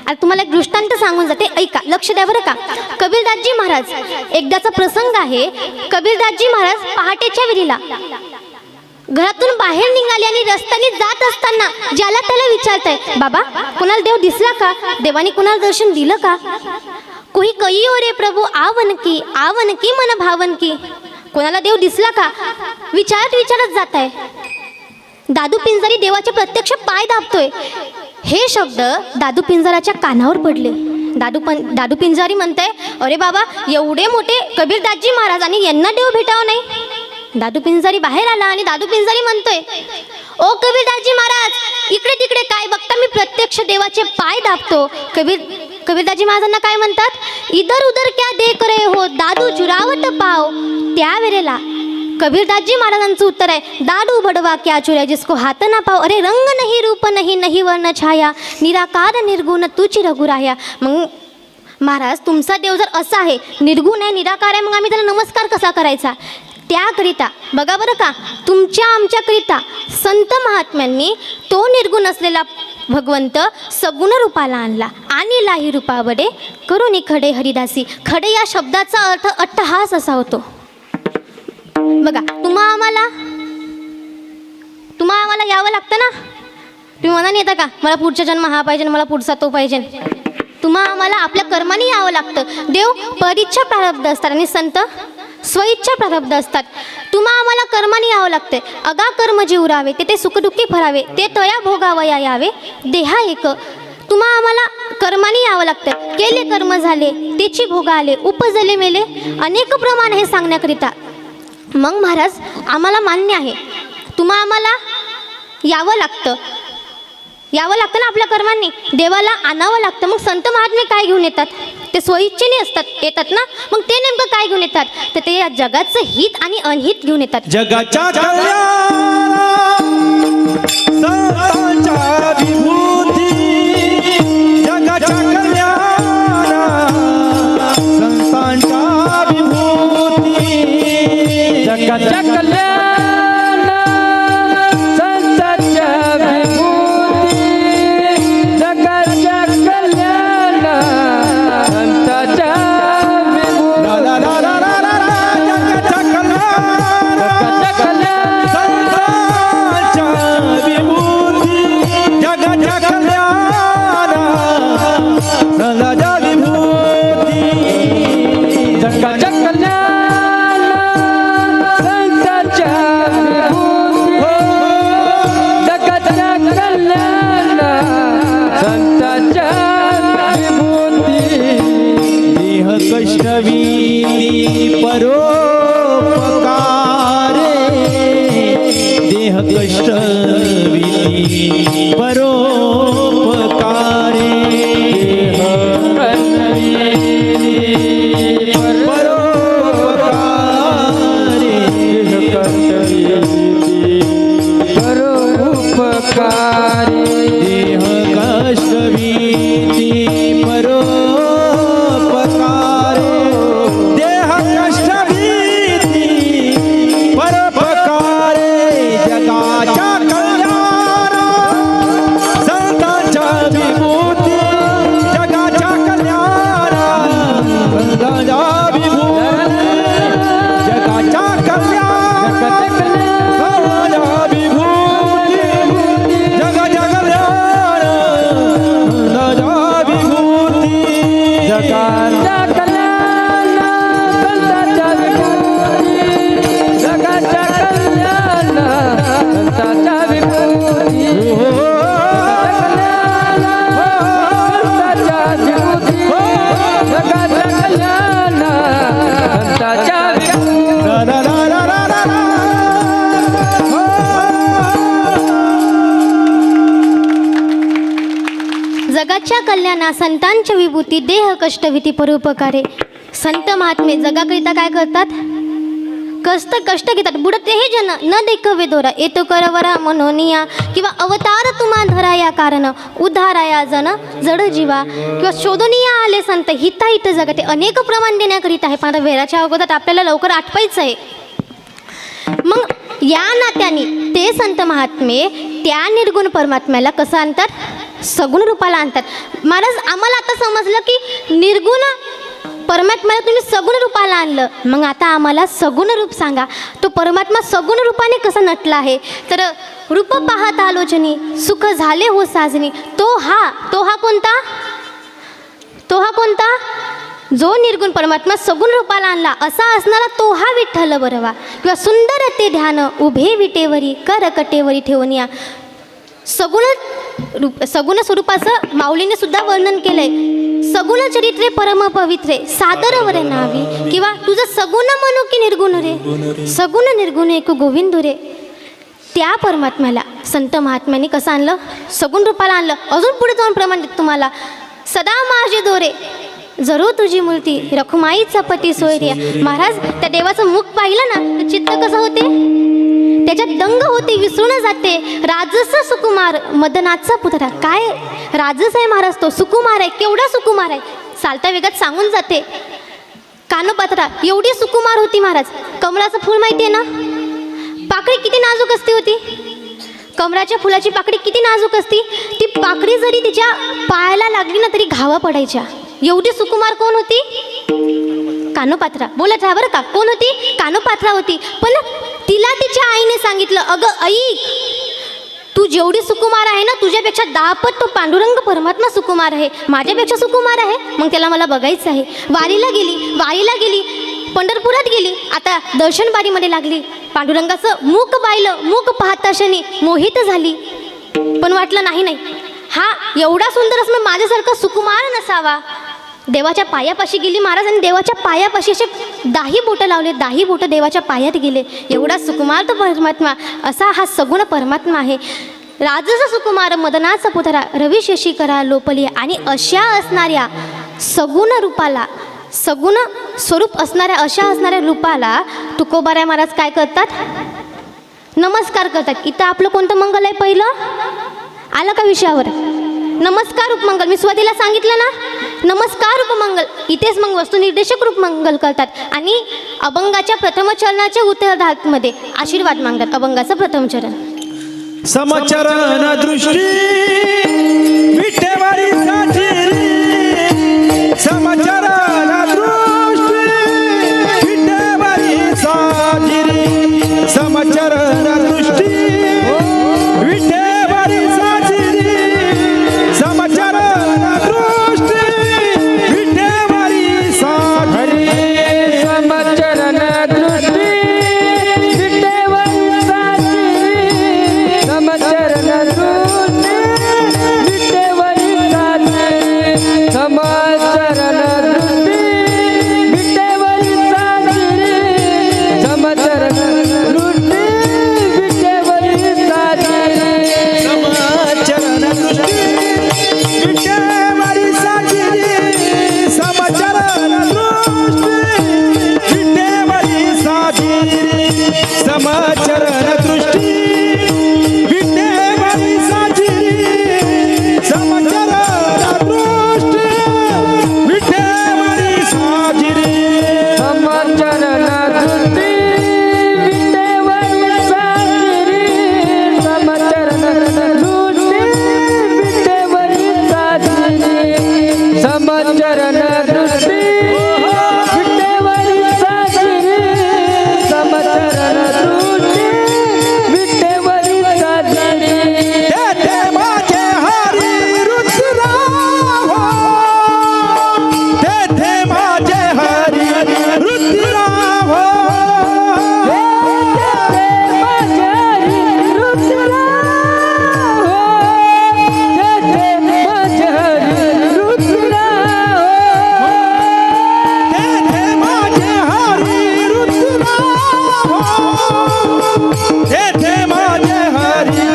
आता तुम्हाला एक दृष्टांत सांगून जाते, ऐका, लक्ष द्या बरं का. कबीरदासजी महाराज, एकदाचा प्रसंग आहे. कबीरदासजी महाराज पहाटेच्या वेळेला घरातून बाहेर निघाले आणि रस्त्याने जात असताना ज्याला त्याला विचारताय, बाबा कोणाला देव दिसला का? देवाने कोणाला दर्शन दिलं का? कोही कहियो रे प्रभू आवन की मन भावन की. कोणाला देव दिसला का? विचारत जात आहे. दादू पिंजारी देवाचे प्रत्यक्ष पाय दाबतोय. हे शब्द दादू पिंजाराच्या कानावर पडले. दादू पिंजारी म्हणताय, अरे बाबा एवढे मोठे कबीरदासजी महाराज आणि यांना देव भेटावं नाही. दादू पिंजारी बाहेर आला आणि दादू पिंजारी म्हणतोय, ओ कबीरदासजी महाराज इकडे तिकडे काय बघता? मी प्रत्यक्ष देवाचे पाय दाबतो. कबीरदासजी महाराजांना काय म्हणतात? इधर उधर क्या देख रहे हो दादू जुरावट पाव. त्यावेळेला कबीरदासजी महाराजांचं उत्तर आहे, दादू बडवा क्या चुराय जिसको हात ना पाव. अरे रंग नाही रूप नाही नाही वर्ण छाया, निराकार निर्गुण तुझी रघुराया. मग महाराज तुमचा देव जर असा आहे, निर्गुण आहे, निराकार आहे, मग आम्ही त्याला नमस्कार कसा करायचा? त्याकरिता बघा बरं का, तुमच्या आमच्याकरिता संत महात्म्यांनी तो निर्गुण असलेला भगवंत सगुण रूपाला आणला आणि लाही रूपावडे करून खडे हरिदासी. खडे या शब्दाचा अर्थ अट्टहास असा होतो. बघा तुम्हा आम्हाला यावं लागतं ना. तुम्ही मनाने येता का मला पुढचा जन्म हा पाहिजे मला पुढचा तो पाहिजे? तुम्हा आम्हाला आपल्या कर्माने यावं लागतं. देव परीच्छा प्रारब्ध असतात आणि संत स्वइच्छा प्रारब्ध असतात. तुम्हा आम्हाला कर्माने यावं लागते. अगा कर्म जे उरावे ते सुखदुःखी फरावे ते तया भोगावया यावे देहा एक. तुम्हा आम्हाला कर्माने यावं लागतं. केले कर्म झाले त्याची भोग आले उपजले मेले अनेक प्रमाण हे सांगण्याकरिता. मग महाराज आम्हाला मान्य आहे तुम्हा आम्हाला यावं लागतं ना आपल्या कर्मांनी देवाला आणावं लागतं. मग संत महात्मे काय घेऊन येतात? ते स्वइच्छेने येतात ना. मग ते नेमकं काय घेऊन येतात? तर ते या जगाचं हित आणि अनहित घेऊन येतात. जगाच्या कल्याण संतांच्या विभूती जगाच्या कल्याण संतांच्या विभूती जगाच्या कल्याण संतांच्या विभूती जगाच्या कल्याण संतांच्या विभूती ला ला ला ला ला ला ला जगाच्या कल्याण संतांच्या विभूती जगाच्या कल्याण संतांच्या विभूती जगाच्या कल्याण संतांच्या विभूती जगाच्या कल्याण संतांच्या विभूती देह कष्टवीती परोपकारे देह कष्टवीती परोपकारे परोपकारी देह कष्टवीती परोपकारे देह कष्टवीती परोपकारे जगाच्या कल्याण संतांच्या विभूती जगाच्या कल्याण संतांच्या विभूती जगाच्या कल्याण संतांच्या विभूती जगाच्या कल्याण संतांच्या विभूती जगाच्या कल्याण संतांच्या विभूती जगाच्या कल्याण संतांच्या विभूती संतांच्या विभूती जगाच्या कल्याण संतांच्या विभूती ला ला ला ला ला ला ला. जगाच्या कल्याणा संतांच्या विभूती देह कष्टविती परोपकारे. संत महात्मे जगाकरिता काय करतात? कष्ट घेतात. बुडते हे जन न देखवे दोरा येतो करवरा मनोनिया किंवा अवतार तुम्हा धराया कारण उद्धाराया जन जड जीवा किंवा शोधनिया आले संत हिताहित जगते अनेक प्रमाण देण्याकरिता आहे. पण आता वेळाच्या अगोदर आपल्याला लवकर आटपायचं आहे. मग या नात्याने ते संत महात्मे त्या निर्गुण परमात्म्याला कसं आणतात? सगुण रूपाला आणतात. महाराज आम्हाला आता समजलं की निर्गुण परमात्म्याला तुम्ही सगुण रूपाला आणलं. मग आता आम्हाला सगुण रूप सांगा. तो परमात्मा सगुण रूपाने कसा नटला आहे? तर रूप पाहत आलोचनी सुख झाले हो साजनी. तो हा कोणता? जो निर्गुण परमात्मा सगुण रूपाला आणला असा असणारा तो हा विठ्ठल बरवा किंवा सुंदर ते ध्यान उभे विटेवरी कर कटेवरी ठेवून या. सगुण स्वरूपाचं माऊलीने सुद्धा वर्णन केलंय. सगुण चरित्रे परम पवित्रे सादर वरे नावी किंवा तुझं सगुण म्हणू की निर्गुण रे सगुण निर्गुण एक गोविंद रे. त्या परमात्म्याला संत महात्म्यांनी कसं आणलं? सगुण रूपाला आणलं. अजून पुढे जाऊन प्रमाण देत तुम्हाला. सदा माझे दोरे जरूर तुझी मूर्ती रखुमाईचा पती सोयरिया. महाराज त्या देवाचं मुख पाहिलं ना तर चित्त कसं होते? त्याच्यात दंग होते, विसरून जाते. राजस सुकुमार मदनाचा पुतळा. काय राजस आहे महाराज, तो सुकुमार आहे. केवढा सुकुमार आहे, चालता वेगात सांगून जाते. कानोपात्रा एवढी सुकुमार होती महाराज. कमळाचं फूल माहिती आहे ना, पाकळी किती नाजूक असते होती. कमळाच्या फुलाची पाकळी किती नाजूक असती. ती पाकळी जरी तिच्या पायाला लागली ना तरी घावा पडायच्या. एवढी सुकुमार कोण होती? कानोपात्रा. बोलत राहा बरं का, कोण होती? कानोपात्रा होती. पण तिला तिच्या आईने सांगितलं, अगं ऐक, तू जेवढी सुकुमार आहे ना, तुझ्यापेक्षा 10 पट तो पांडुरंग परमात्मा सुकुमार आहे, माझ्यापेक्षा सुकुमार आहे. मग त्याला मला बघायचं आहे. वारीला गेली, पंढरपुरात गेली, आता दर्शन बारीमध्ये लागली. पांडुरंगाचं मुख पाहिलं, मुख पाहता क्षणी मोहित झाली. पण वाटलं नाही, हा एवढा सुंदर असणं माझ्यासारखा सुकुमार नसावा. देवाच्या पायापाशी गेली महाराज आणि देवाच्या पायापाशी असे 10 बोटं लावले, 10 बोटं देवाच्या पायात गेले. एवढा सुकुमार तो परमात्मा, असा हा सगुण परमात्मा आहे. राजस सुकुमार मदनाचा पुतरा रवी शशिकरा लोपली. आणि अशा असणाऱ्या सगुण रूपाला, सगुण स्वरूप असणाऱ्या रूपाला तुकोबाराय महाराज काय करतात? नमस्कार करतात. इथं आपलं कोणतं मंगल आहे? पहिलं आलं का विषयावर? नमस्कार रूप मंगल. मी सुरुवातीला सांगितलं ना, नमस्कार रूप मंगल. इथेच मग वस्तुनिर्देशक रूप मंगल करतात. आणि अभंगाच्या प्रथम चरणाच्या उत्तरार्धामध्ये आशीर्वाद मागतात. अभंगाचं प्रथम चरण. समचरण दृष्टी विठेवारी साजिरी, समचरण दृष्टी विठेवारी साजिरी, समचरण दृष्टी विठेवारी साजिरी, समचरण दृष्टी विठेवारी साजिरी, समचरण दृष्टी विठेवर साजिरी, समचरण दृष्टी विठेवर साजिरी, समचरण दृष्टी विठेवर साजिरी, समचरण दृष्टी विठेवर साजिरी, समचरण दृष्टी विठेवारी साजिरी, समचरण दृष्टी विठेवारी साजिरी, समचरण दृष्टी विठेवारी साजिरी, समचरण दृष्टी विठेवारी साजिरी, समचरण दृष्टी विठेवर साजिरी, समचरण दृष्टी विठेवर साजिरी, समचरण दृष्टी विठेवर साजिरी, समचरण दृष्टी विठेवर साजिरी. तेथे माझे हरी रुद्राव, तेथे माझे हरी रुद्राव, तेथे माझे हरी रुद्राव, तेथे माझे हरी रुद्राव,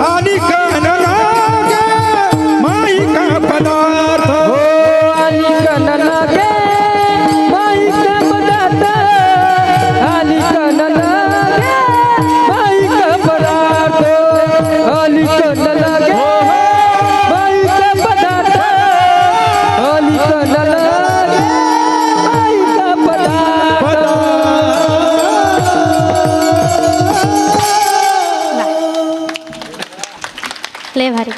आणि कणलगे माईक पदार्थ, आणि कणलगे माईक पदार्थ, आणि कणलगे माईक पदार्थ, आणि कणलगे माईक पदार्थ, लय भारी.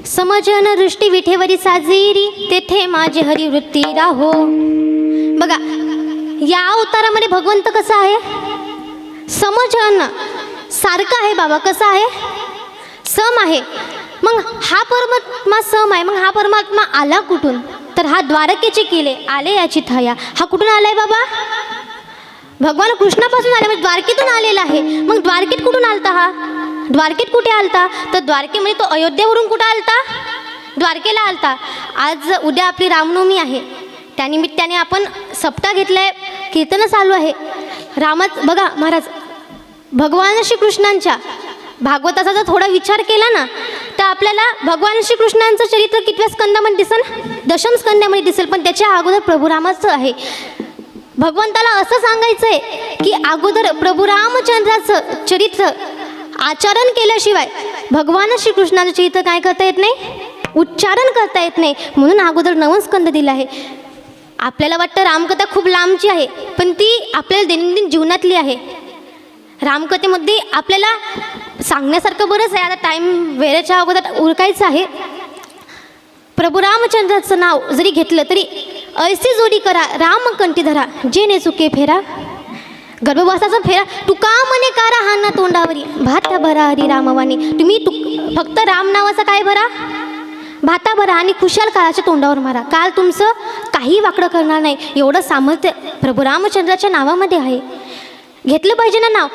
समजन दृष्टी विठेवरी साजिरी, तेथे माझे हरिवृत्ती राहो. बघा या अवतारामध्ये भगवंत कसा आहे? समजन सारखा आहे बाबा. कसा आहे? सम आहे. मग हा परमात्मा सम आहे. मग हा परमात्मा आला कुठून? तर हा द्वारकेचे केले आले याची थाया. हा कुठून आलाय बाबा? भगवान कृष्णापासून आले, म्हणजे द्वारकेतून आलेला आहे. मग द्वारकेत कुठून आलता हा? द्वारकेत कुठे आलता? तर द्वारकेमध्ये तो अयोध्येवरून कुठं आलता? द्वारकेला आलता. आज उद्या आपली रामनवमी आहे, त्यानिमित्ताने आपण सप्ताह घेतलाय, कीर्तन चालू आहे. रामात बघा महाराज, भगवान श्रीकृष्णांच्या भागवताचा जर थोडा विचार केला ना, तर आपल्याला भगवान श्रीकृष्णांचं चरित्र कितव्या स्कंदामध्ये दिसेल? दशम स्कंदामध्ये दिसेल. पण त्याच्या अगोदर प्रभू रामाचं आहे. भगवंताला असं सांगायचं आहे की अगोदर प्रभू रामचंद्राचं चरित्र आचरण केल्याशिवाय भगवान श्रीकृष्णाचं चरित्र काय करता येत नाही? उच्चारण करता येत नाही. म्हणून अगोदर नवम स्कंद दिला आहे. आपल्याला वाटतं रामकथा खूप लांबची आहे, पण ती आपल्याला दैनंदिन जीवनातली आहे. रामकथेमध्ये आपल्याला सांगण्यासारखं बरंच आहे. आता टाईम वेळेच्या अगोदर उरकायचं आहे. प्रभू रामचंद्राचं नाव जरी घेतलं तरी ऐसी जोडी करा राम कंठी धरा जे ने चुके फेरा. गर्भवासाचा फेरा तुका म्हणे कारा हा ना तोंडावरी भाता भरा हरी रामवाणी. तुम्ही फक्त राम नावाचा काय भरा, भाता भरा आणि खुशाल काळाच्या तोंडावर मारा. काल तुमचं काही वाकडं करणार नाही एवढं सामर्थ्य प्रभू रामचंद्राच्या नावामध्ये आहे. घेतलं पाहिजे ना नाव.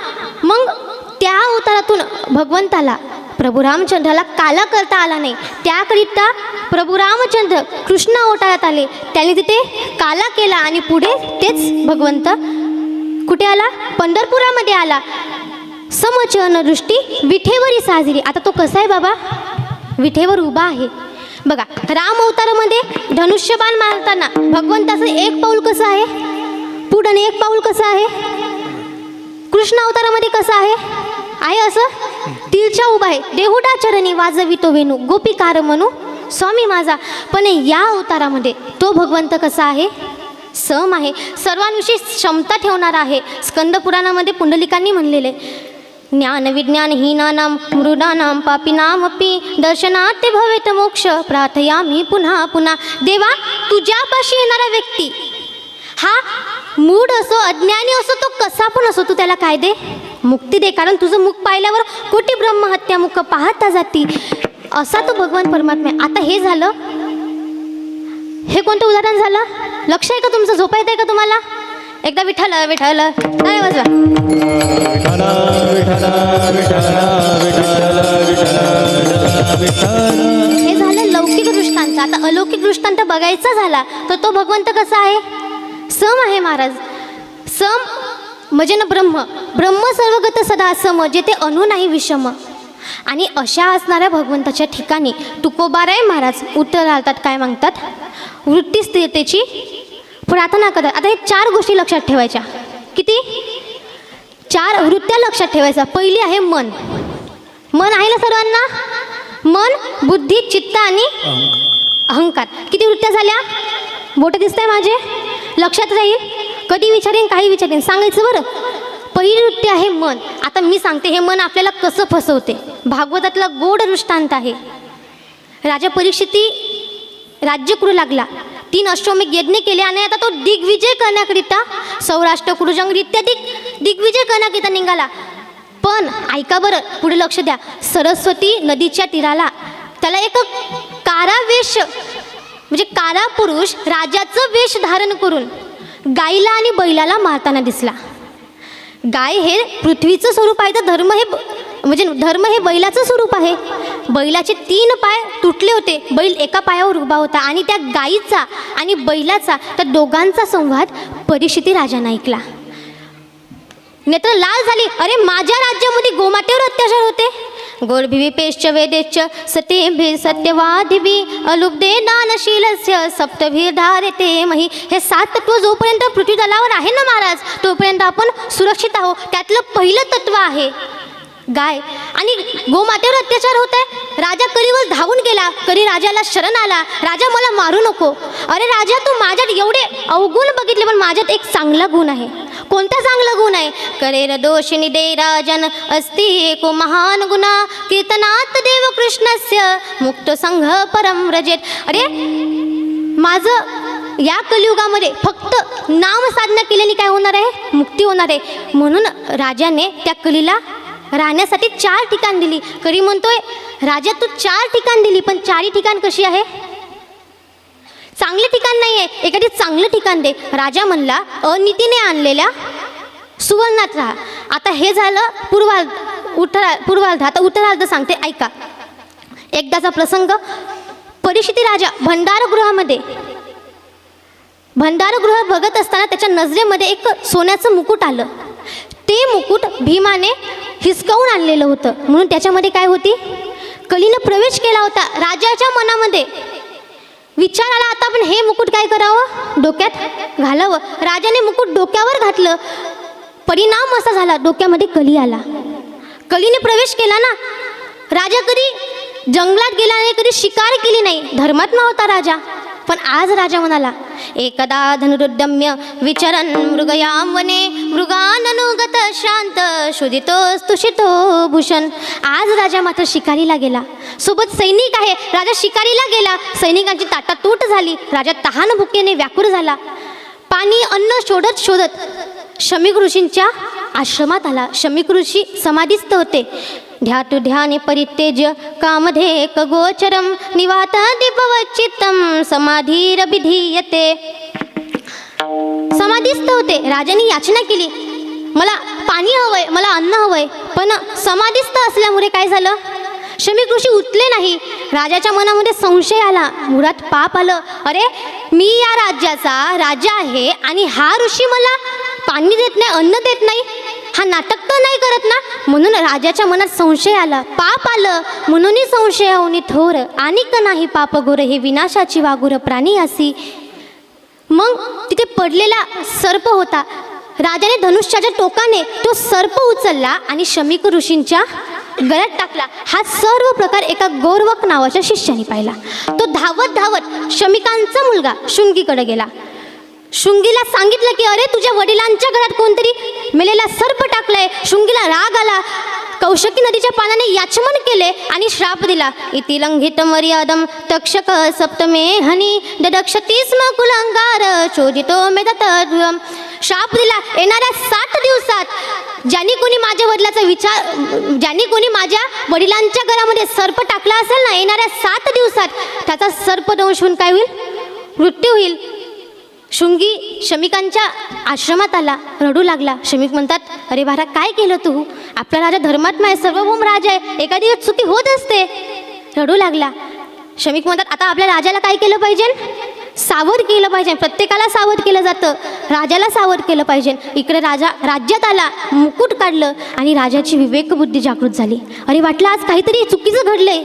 मग त्या अवतारातून भगवंताला प्रभू रामचंद्राला काला करता आला नाही. त्याकरिता प्रभू रामचंद्र कृष्ण अवतारात आले. त्यांनी तिथे काला केला आणि पुढे तेच भगवंत कुठे आला, पंढरपुरामध्ये आला. समचरण दृष्टी विठेवरी साजरी. आता तो कसा आहे बाबा, विठेवर उभा आहे. बघा राम अवतारामध्ये धनुष्यबाण मारताना भगवंताचं एक पाऊल कसं आहे, पुढं एक पाऊल कसं आहे. कृष्ण अवतारामध्ये कसं आहे असं तिरछा उभा आहे. देहुडा चरणी वाजवितो वेणू गोपिकार म्हणू स्वामी माझा. पण या अवतारामध्ये तो भगवंत कसा आहे, सम आहे, सर्वांविषयी क्षमता ठेवणारा आहे. स्कंद पुराणामध्ये पुंडलिकांनी म्हणलेले ज्ञान विज्ञान हीनानाम मृडानाम पापीनामपि दर्शनात भवेत मोक्ष प्रार्थयामी पुन्हा पुन्हा. देवा तुझ्यापाशी येणारा व्यक्ती हा मूढ असो अज्ञानी असो तो कसा पण असो तू त्याला काय दे, मुक्ती दे. कारण तुझं मुख पाहिल्यावर कोटी ब्रह्महत्या मुख पाहता जाती असा तो भगवान परमात्मा आहे. आता हे झालं, हे कोणतं उदाहरण झालं, लक्ष आहे का तुमचं, झोपा येत आहे का तुम्हाला. एकदा विठ्ठल विठ्ठल नाही वाजवा. हे झालं लौकिक दृष्टांत. आता अलौकिक दृष्टांत बघायचा झाला तर तो भगवंत कसा आहे, सम आहे महाराज. सम म्हणजे ना ब्रह्म, ब्रह्म सर्वगत सदा सम जेथे अणु नाही विषम. आणि अशा असणाऱ्या भगवंताच्या ठिकाणी तुकोबाराय महाराज उत्तर घालतात, काय मागतात, वृत्ती स्थिरतेची प्रार्थना करतात. आता हे 4 गोष्टी लक्षात ठेवायच्या. किती, 4 वृत्त्या लक्षात ठेवायच्या. पहिली आहे मन. मन आहे ना सर्वांना, मन बुद्धी चित्त आणि अहंकार. किती वृत्त्या झाल्या, बोटं दिसत आहे माझे, लक्षात राहील. कधी विचारेन काही विचारेन सांगायचं बरं. पहिली वृत्ती आहे मन. आता मी सांगते हे मन आपल्याला कसं फसवते. भागवतातला गोड दृष्टांत आहे. राजा परीक्षिती राज्य करू लागला, 3 अश्वमेध यज्ञ केले आणि आता तो दिग्विजय करण्याकरिता सौराष्ट्र कुरुजंग इत्यादी दिग्विजय करण्याकरिता निघाला. पण ऐका बरं, पुढे लक्ष द्या. सरस्वती नदीच्या तीराला त्याला एक कारावेश म्हणजे कारा पुरुष राजाचं वेश धारण करून गाईला आणि बैलाला मारताना दिसला. गाय हे पृथ्वीचं स्वरूप आहे तर धर्म हे म्हणजे धर्म हे बैलाचं स्वरूप आहे. बैलाचे 3 पाय तुटले होते, बैल एका पायावर उभा होता आणि त्या गाईचा आणि बैलाचा त्या दोघांचा संवाद परीक्षिती राजाने ऐकला. नेत्र लाल झाली. अरे माझ्या राज्यामध्ये गोमातेवर अत्याचार होते. गोर्भिपेश्च वेदेश्च सतेभि सत्यवादिभि अलुब्धे दानशीलस्य सप्तभीर धारते मही. हे 7 तत्व जोपर्यंत पृथ्वी तलावर आहे ना महाराज तोपर्यंत आपण सुरक्षित आहोत. त्यातलं पहिलं तत्व आहे गाय. आणि गोमातेवर अत्याचार होत आहे. राजा कलीवर धावून गेला. कली राजाला शरण आला, राजा मला मारू नको. अरे राजा तू माझ्यात एवढे अवगुण बघितले पण माझ्यात एक चांगला गुण आहे. कोणता चांगला गुण आहे, करेर दोष निदे राजन अस्ति एको महान गुणा कीर्तनात देव कृष्णस्य मुक्त संघ परम व्रजेत. अरे माझं या कलियुगामध्ये फक्त नाम साधना केल्याने काय होणार आहे, मुक्ती होणार आहे. म्हणून राजाने त्या कलीला राहण्यासाठी 4 ठिकाण दिली. करी म्हणतोय राजा तू 4 ठिकाण दिली पण 4ही ठिकाण कशी आहे, चांगले ठिकाण नाही आहे. एखादी चांगलं ठिकाण दे. राजा म्हणला अनितीने आणलेल्या सुवर्णात राहा. आता हे झालं पूर्वार्ध. आता उत्तरार्ध सांगते ऐका. एकदाचा प्रसंग, परीक्षिती राजा भंडारगृह बघत असताना त्याच्या नजरेमध्ये एक सोन्याचं मुकुट आलं. ते मुकुट भीमाने हिसकावून आणलेलं होतं. म्हणून त्याच्यामध्ये काय होती, कलीनं प्रवेश केला होता. राजाच्या मनामध्ये विचार आला आता आपण हे मुकुट काय करावं, डोक्यात घालावं. राजाने मुकुट डोक्यावर घातलं. परिणाम असा झाला डोक्यामध्ये कली आला. कलीने प्रवेश केला ना. राजा कधी जंगलात गेला नाही, कधी शिकार केली नाही, धर्मात्मा होता राजा. पण आज राजा म्हणाला एकदा धनुरुद्यम्य विचरन् मृगयां वने मृगाननुगत शांत शोधितोस तुषितो भूषण. आज राजा मात्र शिकारीला गेला, सोबत सैनिक आहे. राजा शिकारीला गेला, सैनिकांची ताटातूट झाली. राजा तहान भुकेने व्याकुळ झाला. पाणी अन्न शोधत शोधत शमीक ऋषींच्या आश्रमात आला. शमीक ऋषी समाधीस्थ होते. ध्यातु ध्याने परित्यज्य कामधेक गोचरम निवाता दीपवच्चित्तम समाधीरभिधीयते. समाधीस्थ होते. राजाने याचना केली, मला पाणी हवंय, मला अन्न हवंय. पण समाधीस्थ असल्यामुळे काय झालं, शमीक ऋषी उठले नाही. राजाच्या मनामध्ये संशय आला, मुळात पाप आलं. अरे मी या राज्याचा राजा आहे आणि हा ऋषी मला पाणी देत नाही, अन्न देत नाही, हा नाटक तर नाही करत ना. म्हणून राजाच्या मनात संशय आला, पाप आलं. म्हणूनही संशय होनी थोर अनिक नाही पाप घोर हे विनाशाची वागुर प्राणी असी. मग तिथे पडलेला सर्प होता. राजाने धनुष्याच्या टोकाने तो सर्प उचलला आणि शमीक ऋषींच्या गळ्यात टाकला. हा सर्व प्रकार एका गौरवक नावाच्या शिष्याने पाहिला. तो धावत धावत शमिकांचा मुलगा शृंगीकडे गेला. शृंगीला सांगितलं की अरे तुझ्या वडिलांच्या गळ्यात कोणतरी मेलेला सर्प टाकलाय. शृंगीला राग आला. कौशकी नदीच्या पाण्याने याचमन केले आणि श्राप दिला. इति लंघित मर्यादम तक्षक सप्तमे हनी ददक्षती स्म कुलंगार चोदितो मेदतद्वयम. श्राप दिला, येणाऱ्या 7 दिवसात ज्यांनी कोणी माझ्या वडिलांच्या घरामध्ये सर्प टाकला असेल ना, येणाऱ्या 7 दिवसात त्याचा सर्पदंश होऊन काय होईल, मृत्यू होईल. शृंगी शमिकांच्या आश्रमात आला, रडू लागला. शमीक म्हणतात, अरे बारा काय केलं तू, आपला राजा धर्मात्मा आहे, सार्वभौम राजा आहे, एका दिवस चुकी होत असते. रडू लागला. शमीक म्हणतात, आता आपल्या राजाला काय केलं पाहिजे, सावध केलं पाहिजे. प्रत्येकाला सावध केलं जातं, राजाला सावध केलं पाहिजे. इकडे राजा राज्यात आला, मुकुट काढलं आणि राजाची विवेकबुद्धी जागृत झाली. अरे वाटलं आज काहीतरी चुकीचं घडलंय.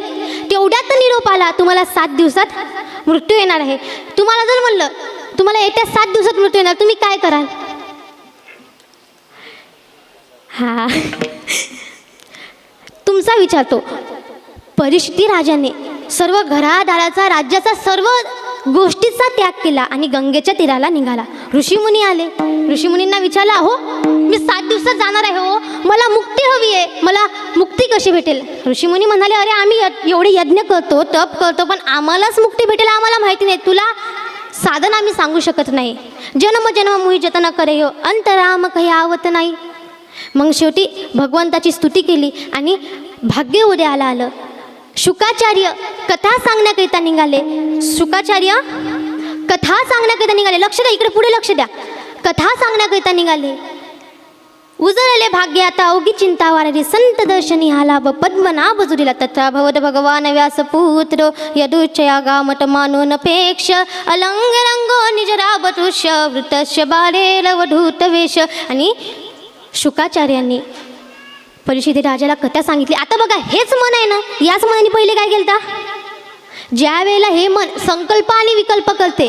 तेवढ्यात निरोप आला, तुम्हाला 7 दिवसात मृत्यू येणार आहे. तुम्हाला जर म्हणलं तुम्हाला येत्या 7 दिवसात मृत्यू येणार, तुम्ही काय कराल. हा तुमचा विचारतो. परिस्थिती राजाने सर्व घरादाराचा, राज्याचा, सर्व गोष्टीचा त्याग केला आणि गंगेच्या तीराला निघाला. ऋषीमुनी आले. ऋषीमुनींना विचारलं, अहो मी 7 दिवसात जाणार आहे, हो मला मुक्ती हवी आहे, मला मुक्ती कशी भेटेल. ऋषीमुनी म्हणाले, अरे आम्ही एवढे यज्ञ करतो, तप करतो, पण आम्हालाच मुक्ती भेटेल आम्हाला माहिती नाही. तुला साधन आम्ही सांगू शकत नाही. जन्म जन्म मुही जतन करे हो अंतराम काही आवत नाही. मग शेवटी भगवंताची स्तुती केली आणि भाग्य उदयाला आलं. शुकाचार्य कथा सांगण्याकरिता निघाले. शुकाचार्य कथा सांगण्याकरिता निघाले. लक्ष द्या, इकडे पुढे लक्ष द्या. कथा सांगण्याकरिता निघाले. उजळले भाग्य आता अवघी चिंता वारली. संत दर्शनी आलाभ पद्मनाभ जुरिला. तथा भवद भगवान व्यासपुत्र यदुच्चया गामट मानोनपेक्ष अलंग रंगो निजराबतुष्य वृतस्य बालेल वधूत वेश. आणि शुकाचार्यांनी परिषदे राजाला कथा सांगितली. आता बघा, हेच मन आहे ना, याच मनाने पहिले काय केलं, ज्या वेळेला हे मन संकल्प आणि विकल्प करते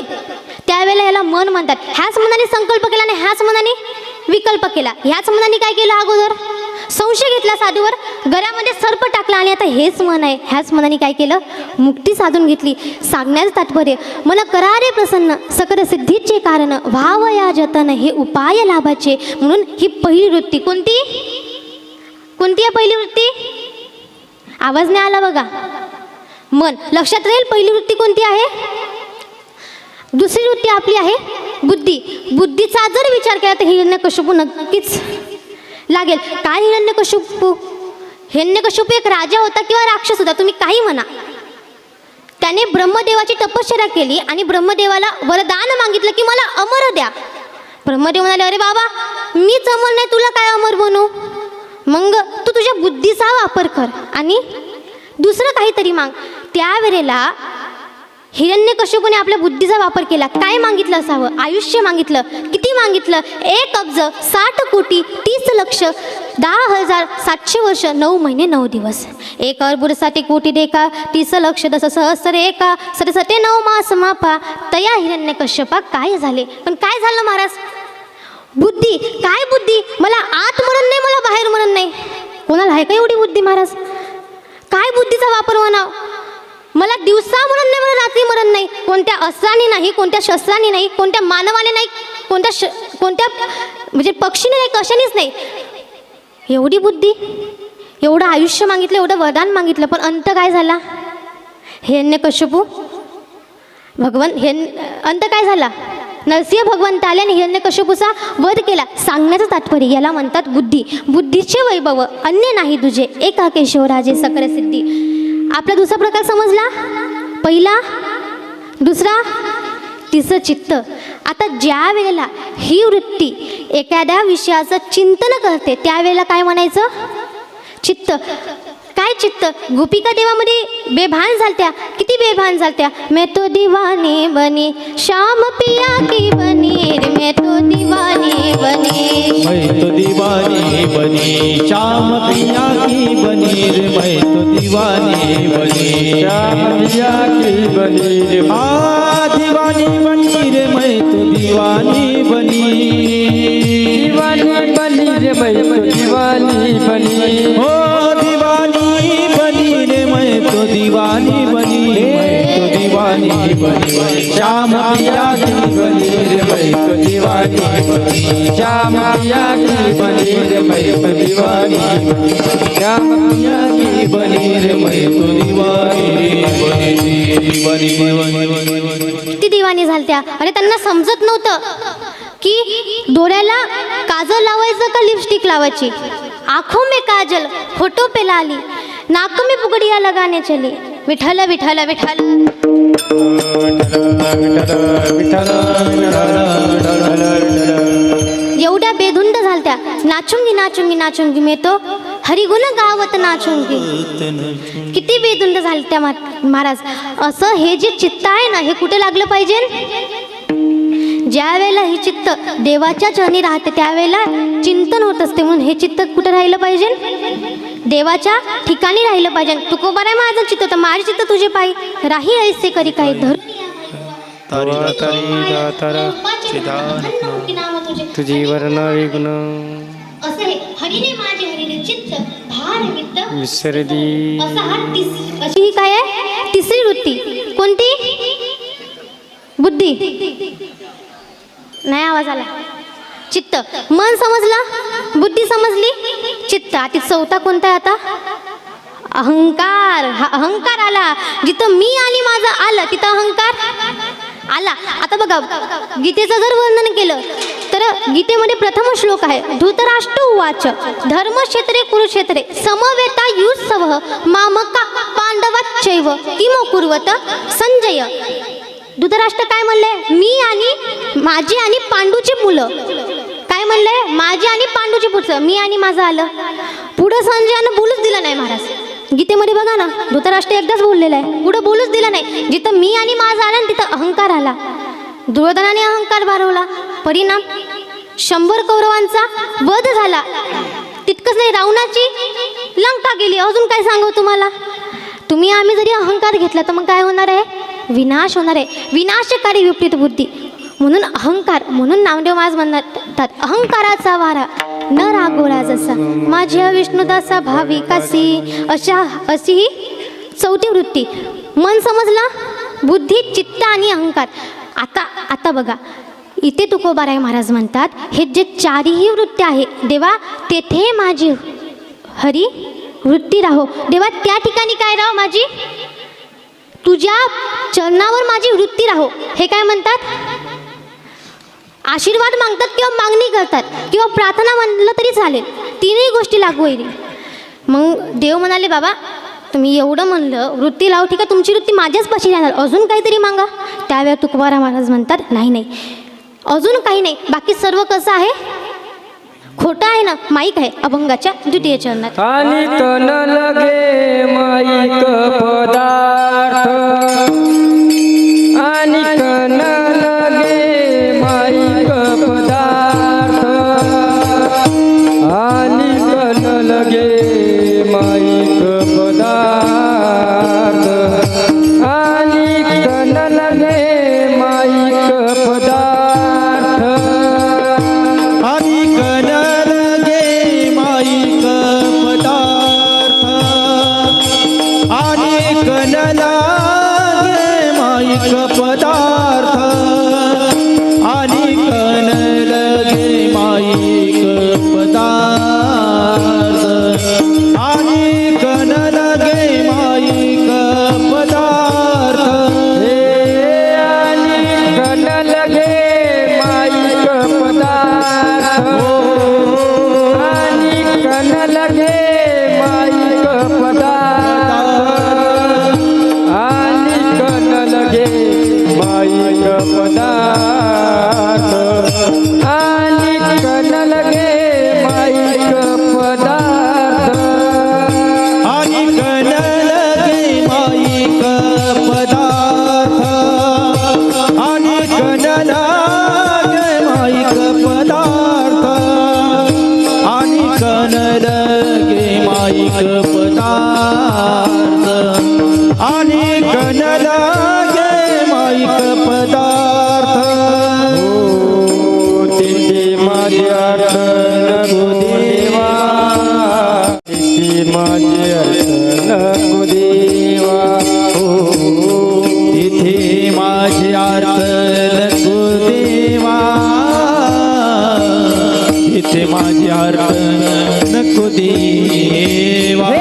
त्यावेळेला याला मन म्हणतात. ह्याच मनाने संकल्प केला आणि ह्याच मनाने विकल्प केला. ह्याच मनाने काय केलं, अगोदर संशय घेतला साधूवर, घरामध्ये सर्प टाकला आणि आता हेच मन आहे, ह्याच मनाने काय केलं, मुक्ती साधून घेतली. सांगण्याचं तात्पर्य, मन करारे प्रसन्न सकल सिद्धीचे कारण व्हाव या जतन हे उपाय लाभाचे. म्हणून ही पहिली वृत्ती. कोणती आहे पहिली वृत्ती, आवाज नाही आला बघा, मन. लक्षात राहील पहिली वृत्ती कोणती आहे. दुसरी वृत्ती आपली आहे बुद्धी. बुद्धीचा जर विचार केला तर हिरण्यकशिपू नक्कीच लागेल. काय हिरण्यकशिपू, हिरण्यकशिपू एक राजा होता किंवा राक्षस होता, तुम्ही काही म्हणा. त्याने ब्रह्मदेवाची तपश्चर्या केली आणि ब्रह्मदेवाला वरदान मागितलं की मला अमर द्या. ब्रह्मदेव म्हणाले, अरे बाबा मीच अमर नाही, तुला काय अमर बनू. मग तू तुझ्या बुद्धीचा वापर कर आणि दुसरं काहीतरी माग. त्यावेळेला हिरण्यकशिपूने आपल्या बुद्धीचा वापर केला. काय मागितलं असावं, आयुष्य मागितलं. किती मागितलं, 1 अब्ज 60 कोटी 30 लक्ष 10,700 वर्ष 9 महिने 9 दिवस. 1 अर्बुद 60 कोटी देखा 30 लक्ष 10 सहस्र एका 9 मास मापा. तया हिरण्यकश्यपा काय झाले. पण काय झालं महाराज, बुद्धी. काय बुद्धी, मला आत मरण नाही, मला बाहेर मरण नाही. कोणाला आहे का एवढी बुद्धी महाराज. काय बुद्धीचा वापर म्हणाव, मला दिवसा मरण नाही, मला रात्री मरण नाही. कोणत्या अस्त्राने नाही, कोणत्या शस्त्राने नाही, कोणत्या मानवाने नाही, कोणत्या म्हणजे पक्षीने नाही, कशानेच नाही. एवढी बुद्धी, एवढं आयुष्य मागितलं, एवढं वरदान मागितलं, पण अंत काय झाला? हिरण्यकश्यपू भगवान अंत काय झाला? नरसिंह भगवंत आले आणि हिरण्यकश्यपूचा वध केला. सांगण्याचं तात्पर्य याला म्हणतात बुद्धी. बुद्धीचे वैभव अन्य नाही तुझे, एका केशवराजे सकळ सिद्धी. आपला दुसरा प्रकार समजला? पहिला, दुसरा, तिसरं चित्त. आता ज्या वेळेला ही वृत्ती एखाद्या विषयाचं चिंतन करते त्यावेळेला काय म्हणायचं? चित्त. काय चित्त? गोपिका देवामध्ये बेभान झालत्या. किती बेभान झालत्या? मैं तो दीवानी बनी श्याम पिया की बनी रे, मैं तो दीवानी बनी, मैं तो दीवानी बनी श्याम पिया की बनी रे, मैं तो दीवानी बनी श्याम पिया की बनी रे, दीवानी बनी रे, मैं तो दीवानी बनी, दीवानी बनी रे, मैं तो दीवानी बनी, हो दीवानी बनी रे, मैं तो दीवानी बनी, मैं तो दीवानी बनी श्याम पिया की बनी रे, मैं तो दीवानी बनी, श्याम पिया की बनी रे, मैं तो दीवानी बनी, श्याम पिया की बनी रे, मैं तो दीवानी बनी, दीवानी. किती दिवाणी झालत्या. अरे त्यांना समजत नव्हतं की डोळ्याला काजल लावायचं का लिपस्टिक लावायची. आँखों में काजल, होठों पे लाली, नाक में पुगड़िया लगाने चली. विठ्ठल विठ्ठल विठ्ठल. एवढ्या बेधुंद झालत्या. नाचूंगी नाचूंगी नाचूंगी मैं तो हरिगुण गावत नाचूंगी. किती बेधुंद झालत्या महाराज. असं हे जे चित्त आहे ना, हे कुठे लागलं पाहिजे? ज्या वेळेला हे चित्त देवाच्या चरणी राहते त्यावेळेला चिंतन होत असते. म्हणून हे चित्त कुठे राहिलं पाहिजे? देवाच्या ठिकाणी राहिलं पाहिजे. तुकोबा आहे माझं चित्त, तर माझे चित्त तुझे पायी राही ऐसे करी काही धर तुझी वर्ण विघ्न असं हे हरिने माझे हरिने चित्त भार वित्त विसरली. अशी ही काय आहे? तिसरी वृत्ती. कोणती? बुद्धी. नाही आवाज आला. चित्त. मन समजलं, बुद्धी समजली, चित्त. आता चौथा कोणता आहे? आता अहंकार. हा अहंकार आला. जिथं मी आणि माझं आलं तिथं अहंकार आला. आता बघा, गीतेचं जर वर्णन केलं तर गीतेमध्ये प्रथम श्लोक आहे, धृतराष्ट्र उवाच धर्मक्षेत्रे कुरुक्षेत्रे समवेता युत्सवः मामका पांडवाच्चैव किमो कुर्वत संजय. धृतराष्ट्र काय म्हणले? मी आणि माझी आणि पांडूची मुलं. काय म्हणले? माझी आणि पांडूची पुत्र. मी आणि माझं आलं. पुढं संजयानं बोलूच दिलं नाही महाराज. गीतेमध्ये बघा ना, धृतराष्ट्र एकदाच बोललेला आहे, पुढं बोलूच दिलं नाही. जिथं मी आणि माझं आलं तिथं अहंकार आला. दुर्योधनाने अहंकार बाळवला. परिणाम 100 कौरवांचा वध झाला. तितकंच नाही, रावणाची लंका गेली. अजून काय सांगू तुम्हाला? तुम्ही आम्ही जरी अहंकार घेतला तर मग काय होणार आहे? विनाश होणार आहे. विनाशकारी विपरीत बुद्धी. म्हणून अहंकार, म्हणून नामदेव महाराज म्हणतात अहंकाराचा वारा न रागोळा जसा माझ्या विष्णुदासा भाविकासी. अशी ही चौथी वृत्ती. मन समजला, बुद्धी, चित्त आणि अहंकार. आता बघा, इथे तुकोबाराय महाराज म्हणतात हे जे चारही वृत्ती आहे देवा तेथे माझी हरी वृत्ती राहो. देवा त्या ठिकाणी काय राहो? माझी तुझ्या चरणावर माझी वृत्ती राहो. हे काय म्हणतात? आशीर्वाद मागतात किंवा मागणी करतात किंवा प्रार्थना म्हणलं तरी चालेल. तीनही गोष्टी लागू होईल. मग देव म्हणाले बाबा तुम्ही एवढं म्हणलं वृत्ती लावू, ठीक आहे, तुमची वृत्ती माझ्याच पाशी राहणार, अजून काहीतरी मागा. त्यावेळेला तुकोबाराय महाराज म्हणतात नाही, अजून काही नाही, बाकी सर्व कसं आहे? खोटं आहे ना. माईक आहे अभंगाच्या द्वितीय चरणात. आणि तन लगे माईक पदार्थ, आणि तन लगे माईक पदार्थ, आणि तन लगे माईक पदार्थ, आणि तन लगे माईक पदार्थ, आणि कनल गे माईक पदार्थ, आणि लगे माईक पदार्थ आणि कण लगे माईक पदार्थ तिथे माझे अर्थ नको देवा तिथे माझे अर्थ नको देवा तिथे माझे अर्थ नको देवा तिथे माझे अर्थ नको देवा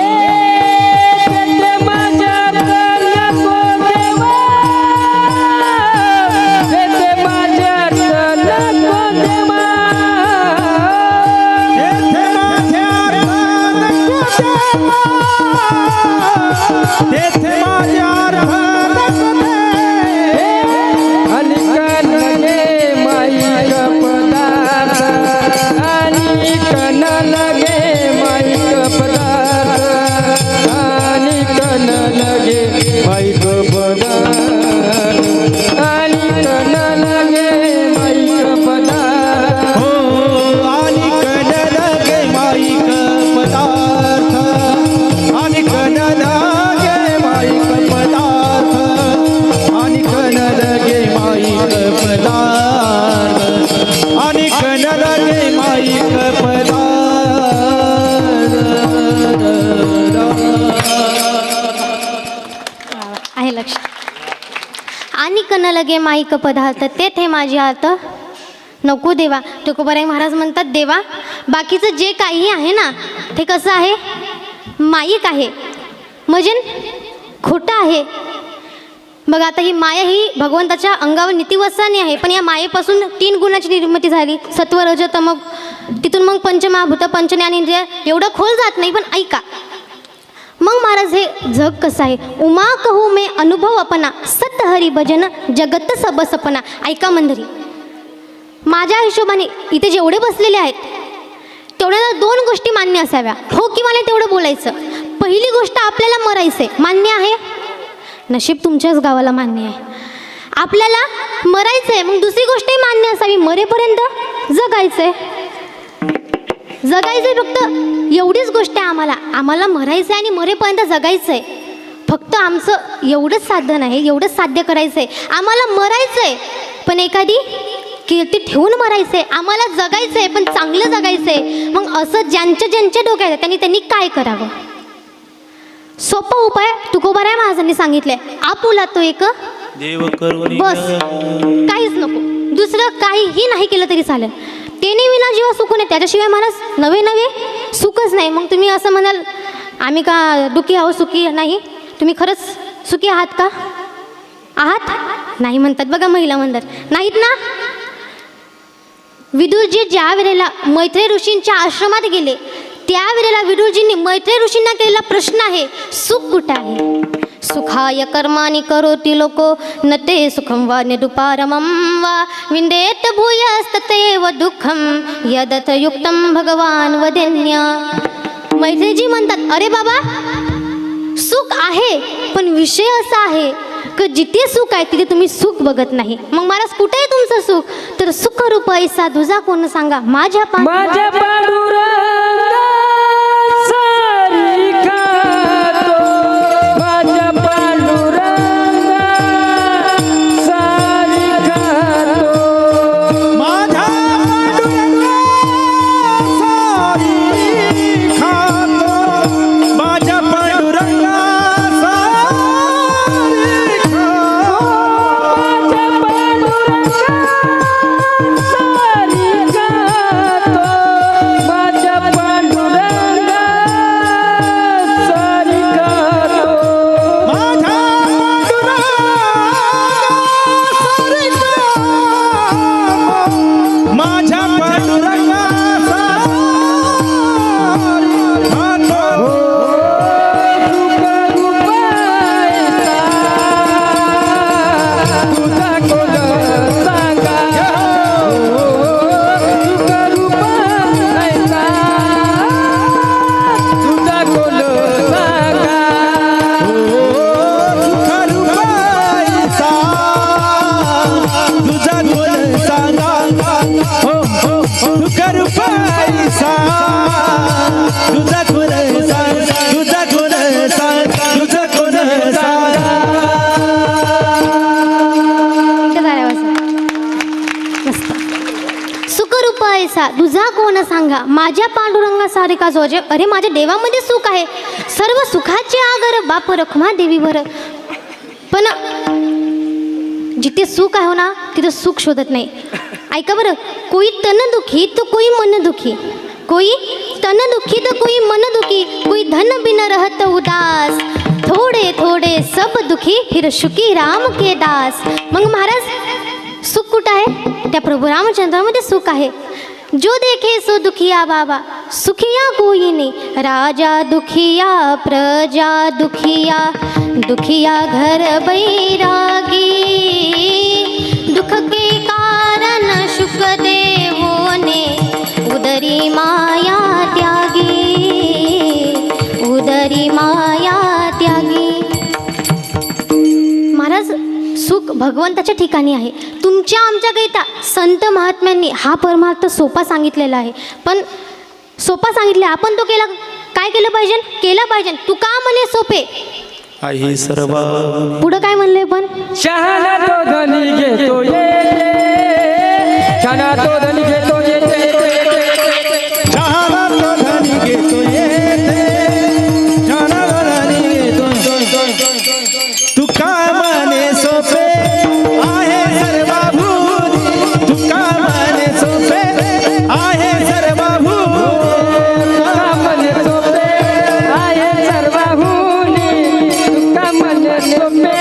आहे लक्ष. आणि कण लगे माईक पदार्थ तेथे माझी अर्थ नको देवा. तुकोबाराय महाराज म्हणतात देवा बाकीचं जे काही आहे ना ते कसं आहे माईक आहे म्हणजे खोटं आहे. बघ आता ही माया ही भगवंताच्या अंगावर नीतिवसाने आहे पण या मायेपासून 3 गुणाची निर्मिती झाली सत्व रज तम तिथून मग पंचमहाभूत पंचज्ञानेंद्रिय एवढं खोल जात नाही. पण ऐका मग महाराज हे जग कसं आहे. उमा कहू मे अनुभव अपना सत हरी भजन जगत सब सपना. ऐका मंडळी माझ्या हिशोबाने इथे जेवढे बसलेले आहेत तेवढ्या 2 गोष्टी मान्य असाव्या. हो किंवा नाही तेवढं बोलायचं. पहिली गोष्ट आपल्याला मरायचंय मान्य आहे. नशीब तुमच्याच गावाला मान्य आहे. आपल्याला मरायचंय मग दुसरी गोष्टही मान्य असावी मरेपर्यंत जगायचंय. जगायचंय फक्त एवढीच गोष्ट आहे आम्हाला मरायचं आहे आणि मरेपर्यंत जगायचं आहे. फक्त आमचं एवढंच साधन आहे एवढंच साध्य करायचं आहे. आम्हाला मरायचं आहे पण एखादी कीर्ती ठेवून मरायचं आहे. आम्हाला जगायचं आहे पण चांगलं जगायचं आहे. मग असं ज्यांच्या डोक्यात आहे त्यांनी काय करावं. सोपा उपाय तुकोबाराय महाराजांनी सांगितलंय. आपुला तो एक देव करुणी बस काहीच नको दुसरं काहीही नाही केलं तरी चालेल. तेने विना जीवा सुकून आहे त्याच्याशिवाय महाराज नवे सुखच नाही. मग तुम्ही असं म्हणाल आम्ही का दुःखी आहोत सुखी नाही. तुम्ही खरंच सुखी आहात का आहात नाही म्हणतात बघा महिला म्हणतात नाहीत ना. विदुरजी ज्या वेळेला मैत्रेय ऋषींच्या आश्रमात गेले त्यावेळेला विदुरजींनी मैत्रेय ऋषींना केलेला प्रश्न आहे सुख कुठे आहे. सुखाय कर्माणि करोति लोको न ते सुखम वा निरुपारमं वा विंदेत भूयस्ततैव दुःखम यदथ युक्तं भगवान वदेन्य. मैत्रेयजी म्हणतात अरे बाबा सुख आहे पण विषय असा आहे की जिथे सुख आहे तिथे तुम्ही सुख बघत नाही. मग महाराज कुठे आहे तुमचं सुख तर सुखरूप ऐसा तुझा कोण सांगा माझ्या तुझा कोण सांगा, तुझा कोण सांगा, तुझा कोण सांगा. इथं झाल्यावर असं. मस्त. सुखरूप ऐसा तुझा कोण सांगा, माझ्या पांडुरंगा सारिका जोजे. अरे माझ्या देवामध्ये सुख आहे, सर्व सुखाचे आगर बाप रखमा देवीवर. पण जिथे सुख आहे ना तिथं सुख शोधत नाही. ऐका बरं, कोई तन दुखी तो कोई मन दुखी, कोई तन दुखी तो कोई मन दुखी, कोई धन बिन रहत उदास, थोडे थोडे सब दुखी फिर सुखी राम के दास. मग महाराज सुख कुठं आहे? त्या प्रभू रामचंद्रामध्ये सुख आहे. जो देखे सो दुखिया बाबा, सुखिया कोई नहीं, राजा दुखिया प्रजा दुखिया, दुखिया घर बैरागी, दुख के कारण सुख देवों ने उदरी माया त्यागी, उदरी माया त्यागी. महाराज सुख भगवंताच्या ठिकाणी आहे. तुमच्या आमच्याकरिता संत महात्म्यांनी हा परमार्थ सोपा सांगितलेला आहे. पण सोपा सांगितले, आपण तो केला. काय केलं पाहिजे? केला पाहिजे. तू का म्हणे सोपे? आई सर्व पुढं काय म्हणले? पण शहाणा तो धनी घेतो येते, शहाणा तो धनी घेतो येते, शहाणा तो धनी घेतो येते, शहाणा तो धनी घेतो. तू का म्हणे सोपे आहे सर्वभूती, तू का म्हणे सोपे आहे सर्वभूती. तुका म्हणे सोपे आहे सर्वभूनी, तुका म्हणे सोपे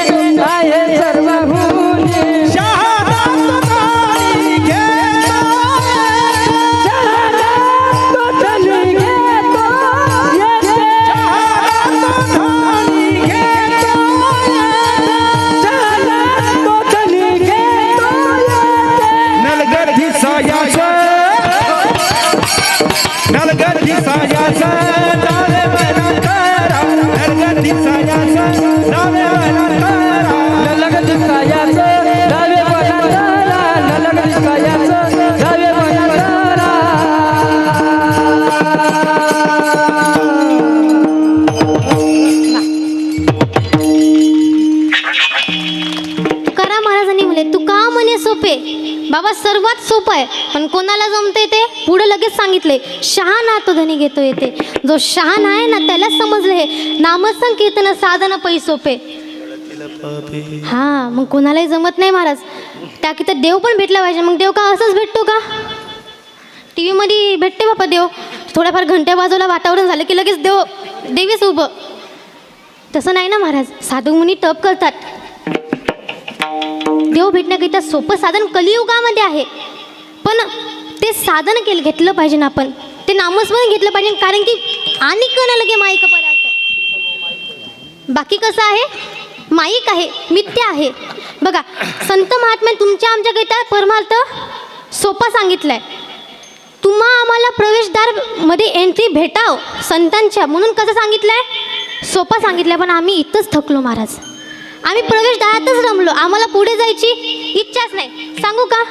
आहे सर्वभूनी. शहाणा तो धनी घेतो, शहाणा तो धनी घेतो येते, शहाणा तो धनी घेतो, शहाणा तो धनी घेतो येते. नलगर्दी सायाचा, नलगर्दी सायाचा डावे मना करा, नलगर्दी सायाचा डावे मना करा. नलग दिसायाचं डावे बनारा, नलग दिसायाचं डावे बनारा. करा महाराजांनी म्हणले, तू का म्हणे सोपे? बाबा सर्वात सोपं आहे, पण कोणाला जमते ते पुढे लगेच सांगितले. शहाणा तो धनी घेतो येते. जो शहाणा आहे ना त्याला समजले हे नामसंकीर्तन साधन पै सोपे. हा, मग कोणालाही जमत नाही महाराज. त्या की तर देव पण भेटला पाहिजे. मग देव का असंच भेटतो का? टी व्हीमध्ये भेटते बापा देव, थोड्याफार घंट्या बाजूला वातावरण झालं की लगेच देव देवीच उभं. तसं नाही ना महाराज. साधू मुनी तप करतात. देव भेटण्याकरिता सोपं साधन कलियुगामध्ये आहे, पण ते साधन घेतलं पाहिजे ना आपण. ते नामस्मरण घेतलं पाहिजे, कारण की आणि कण लगे माईक पदार्थ. बाकी कसं आहे? माईक आहे, मिथ्य आहे. बघा, संत महात्म्या तुमच्या आमच्याकरिता परमार्थ सोपा सांगितलाय. तुम्हा आम्हाला प्रवेशद्वार मध्ये एंट्री भेटाव संतांच्या, म्हणून कसं सांगितलंय? सोपा सांगितलंय. पण आम्ही इथंच थकलो महाराज. आम्ही प्रवेशद्वारातच रमलो, आम्हाला पुढे जायची इच्छाच नाही. सांगू का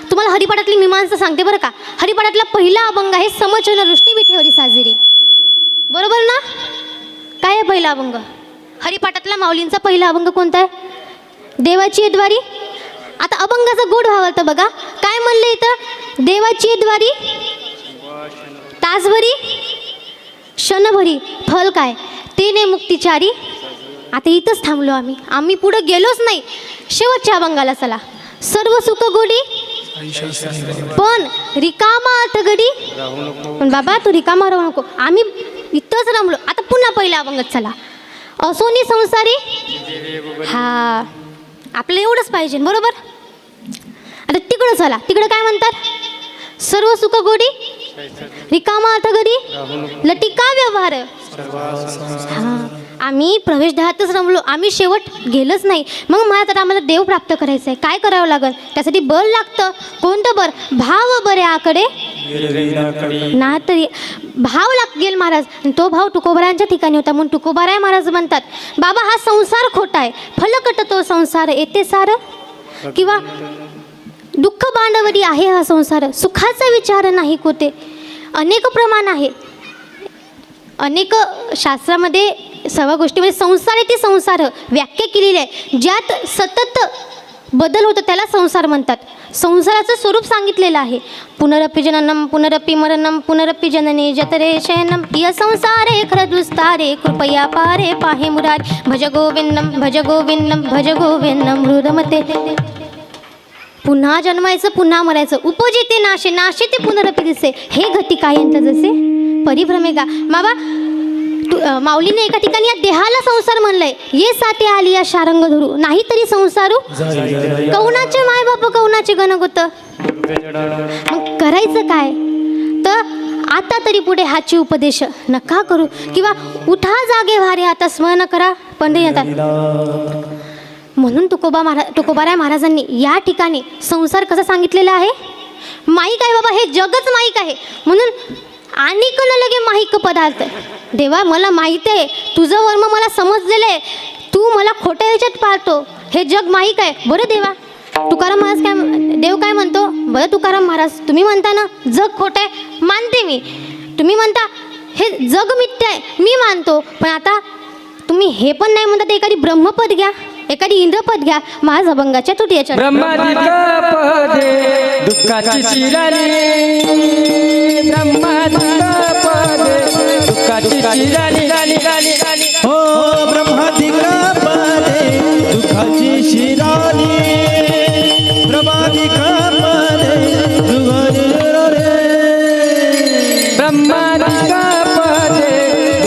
तुम्हाला? हरिपाठातली मीमांसा सांगते बरं का. हरिपाठातला पहिला अभंग आहे समचन दृष्टी विठेवरी साजिरी. बरोबर ना? काय आहे पहिला अभंग? हरिपाठातला माऊलींचा पहिला अभंग कोणता आहे? देवाची द्वारी. आता अभंगाचा गोड भाव आलता बघा. काय म्हणले इथं? देवाची द्वारी तासभरी क्षणभरी फल काय तेने मुक्तिचारी. आता इथंच थांबलो आम्ही पुढे गेलोच नाही. शेवटच्या अभंगाला चला. सर्व सुख गोडी पण रिकामा अर्थ गडी. पण बाबा तू रिकामा राहू नको, आम्ही इथंच रमलो. आता पुन्हा पहिला अभंगात चला. असोनी संसारी. हा, आपलं एवढंच पाहिजे बरोबर. आता तिकडं चला. तिकडं काय म्हणतात? सर्व सुख गोडी रिकामा अर्थ गडी लटिका व्यवहार. हा, आम्ही प्रवेशद्वारातच रमलो, आम्ही शेवट गेलंच नाही. मग मला तर आम्हाला देव प्राप्त करायचं आहे. काय करावं लागेल? त्यासाठी बल लागतं. कोणतं बल? भाव बऱ्याकडे ना तरी भाव लागेल महाराज. तो भाव तुकोबारांच्या ठिकाणी होता, म्हणून तुकोबाराय महाराज म्हणतात, बाबा हा संसार खोटा आहे, फलकट तो संसार येते सार. किंवा दुःख बांधवरी आहे हा संसार, सुखाचा विचार नाही कोते. अनेक प्रमाण आहे. अनेक शास्त्रामध्ये सर्व गोष्टीमध्ये संसार आहे ते संसार व्याख्या केलेली आहे. ज्यात सतत बदल होतो त्याला संसार म्हणतात. संसाराचं स्वरूप सांगितलेलं आहे. पुनरपि जननम पुनरपि मरणम पुनरपि जननी जतरे शयनम य संसारे खरदुस्तारे कृपया पारे पाहे मुरारी भज गोविंदम भज गोविंदम भज गोविंदम हृदमते. पुन्हा जन्मायचं पुन्हा मरायचं. उपजिते नाशे नाशे ते पुनरपि दिसे. हे गती काय यांचं जसे परिभ्रमे का. बाबा माऊलीने एका ठिकाणी या देहाला संसार म्हणलंय. ये साथे आली या शारंग धरू नाही तरी संसारू कौनाचे माय बाप कौनाचे गणगोत. मग करायचं काय तर आता तरी पुढे हाची उपदेश नका करू किंवा उठा जागे भारे आता स्मरण करा पंढरीनाथ. म्हणून तुकोबाराय महाराजांनी या ठिकाणी संसार कसा सांगितलेला आहे. माईक आहे बाबा, हे जगच माईक आहे. म्हणून आणि न लगे माहिक पदार्थ. देवा मला माहीत आहे तुझं वर्म मला समजलेलं आहे. तू मला खोट्या ह्याच्यात पाळतो. हे जग माहीक आहे. बरं देवा तुकाराम महाराज काय देव काय म्हणतो. बरं तुकाराम महाराज तुम्ही म्हणता ना जग खोटं आहे मानते मी. तुम्ही म्हणता हे जग मिथ्या आहे मी मानतो. पण आता तुम्ही हे पण नाही म्हणता. एखादी ब्रह्मपद घ्या एखादी इंद्रपद घ्या. महाराज अभंगाच्या तुटीयाच्या ब्रह्मादिक पदे दुःखाची शिरारी ब्रह्मादिक पदे दुःखाची शिरारी हो ब्रह्मादिक पदे दुःखाची शिरारी ब्रह्मादिक पदे दुःखाची ब्रह्मादिक पदे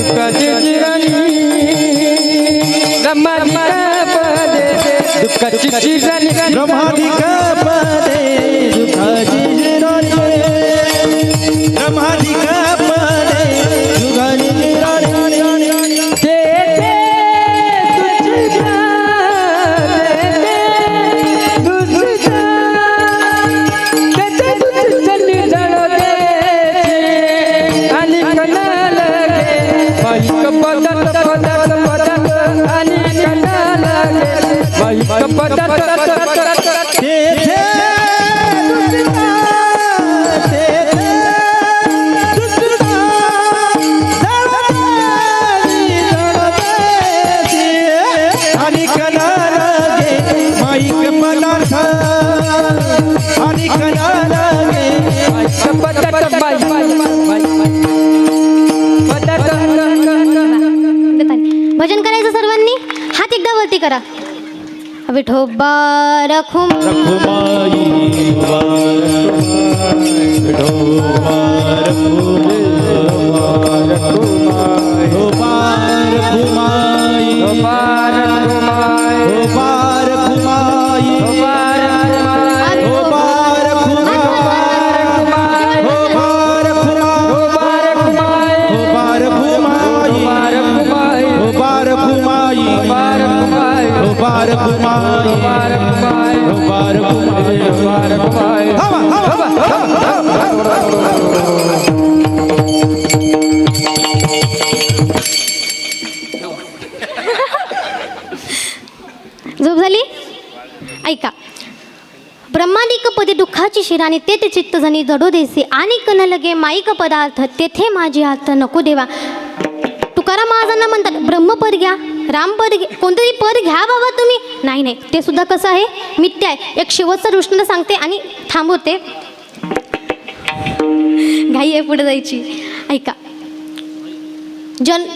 दुःखाची शिरारी ब्रह्मादिक पदे दुःखाची शिरारी ब्रह्मादिक पदे दुःखाची शिरारी ब्रह्मादिक पदे दुःखाची शिरारी. भजन करायचं सर्वांनी. हात एकदा वरती करा. विठोबा रखुम रखुमाई विठोबा रखुमाई विठोबा रखुमाई विठोबा रखुमाई विठोबा रखुमाई विठोबा झोप झाली. ऐका. ब्रह्मादिक पदे दुःखाची शिराणी ते चित्त जणी जडो देसे आणि कन लगे माईक पदार्थ तेथे माझी हात नको देवा. तुकाराम महाराजांना म्हणतात ब्रह्मपद घ्या रामपद घ्या कोणतरी पद घ्या बाबा तुम्ही. नाही नाही ते सुद्धा कसं आहे मिथ्या आहे. एक शेवटचा दृष्टांत सांगते आणि थांबवते. घाई आहे पुढे जायची. ऐका.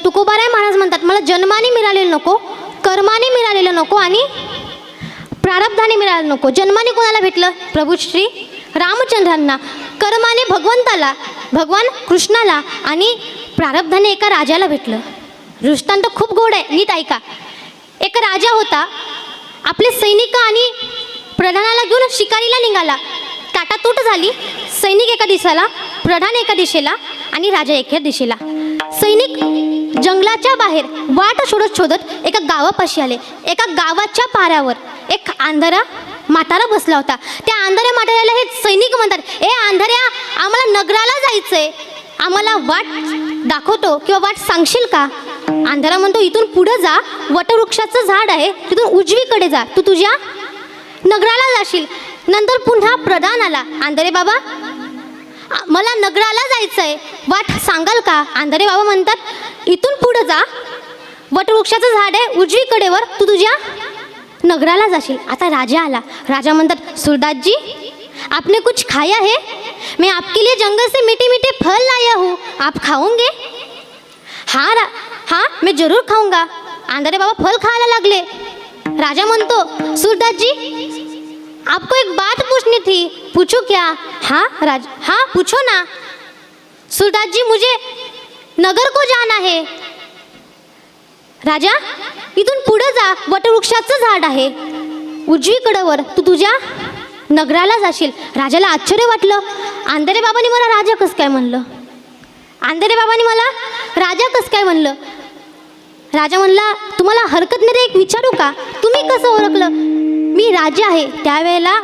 तुकोबाराय महाराज म्हणतात मला जन्माने मिळालेलं नको कर्माने मिळालेलं नको आणि प्रारब्धाने मिळालेलं नको. जन्माने कोणाला भेटलं प्रभू श्री रामचंद्रांना. कर्माने भगवंताला भगवान कृष्णाला आणि प्रारब्धाने एका राजाला भेटलं. दृष्टांत खूप गोड आहे नीट ऐका. एक राजा होता. आपले सैनिक आणि प्रधानाला घेऊन शिकारीला निघाला. ताटातूट झाली. सैनिक एका दिशेला प्रधान एका दिशेला आणि राजा एका दिशेला. सैनिक जंगलाच्या बाहेर वाट शोधत शोधत एका गावापाशी आले. एका गावाच्या पारावर एक आंधळा म्हातारा बसला होता. त्या आंधळ्या म्हाताऱ्याला हे सैनिक म्हणतात ए आंधळ्या आम्हाला नगराला जायचंय आम्हाला वाट दाखवतो किंवा वाट सांगशील का. आंधळा म्हणतो इथून पुढं जा वटवृक्षाचं झाड आहे तिथून उजवीकडे जा तू तुझ्या नगराला जाशील. नंतर पुन्हा प्रधान आला. आंधळे बाबा मला नगराला जायचंय वाट सांगाल का. आंधळे बाबा म्हणतात इथून पुढे जा, वटवृक्षाचं झाड आहे उजवीकडेवर, तू तुझ्या नगराला जाशील. आता राजा आला. राजा म्हणतात, सूरदास जी आपने कुछ खाया है? मैं आपके लिए जंगल से मीठे मीठे फल लाया हूँ, आप खाओगे? हाँ मैं जरूर खाऊंगा. अंधारे बाबा फल खायला लागले. राजा म्हणतो, सूरदास जी आपको एक बात पूछनी थी. पूछो क्या? हाँ पूछो ना. सूरदास जी मुझे नगर को जाना है. राजा इथून पुढे जा, वटवृक्षाचं झाड आहे उजवीकडवर, तू तुझ्या नगराला जाशील. राजाला आश्चर्य वाटलं. अंधारे बाबांनी मला राजा कसं काय म्हणलं? अंधारे बाबांनी मला राजा कसं काय म्हणलं? राजा म्हणला, तुम्हाला हरकत नाही एक विचारू का? तुम्ही कसं ओळखलं मी राजा आहे? त्यावेळेला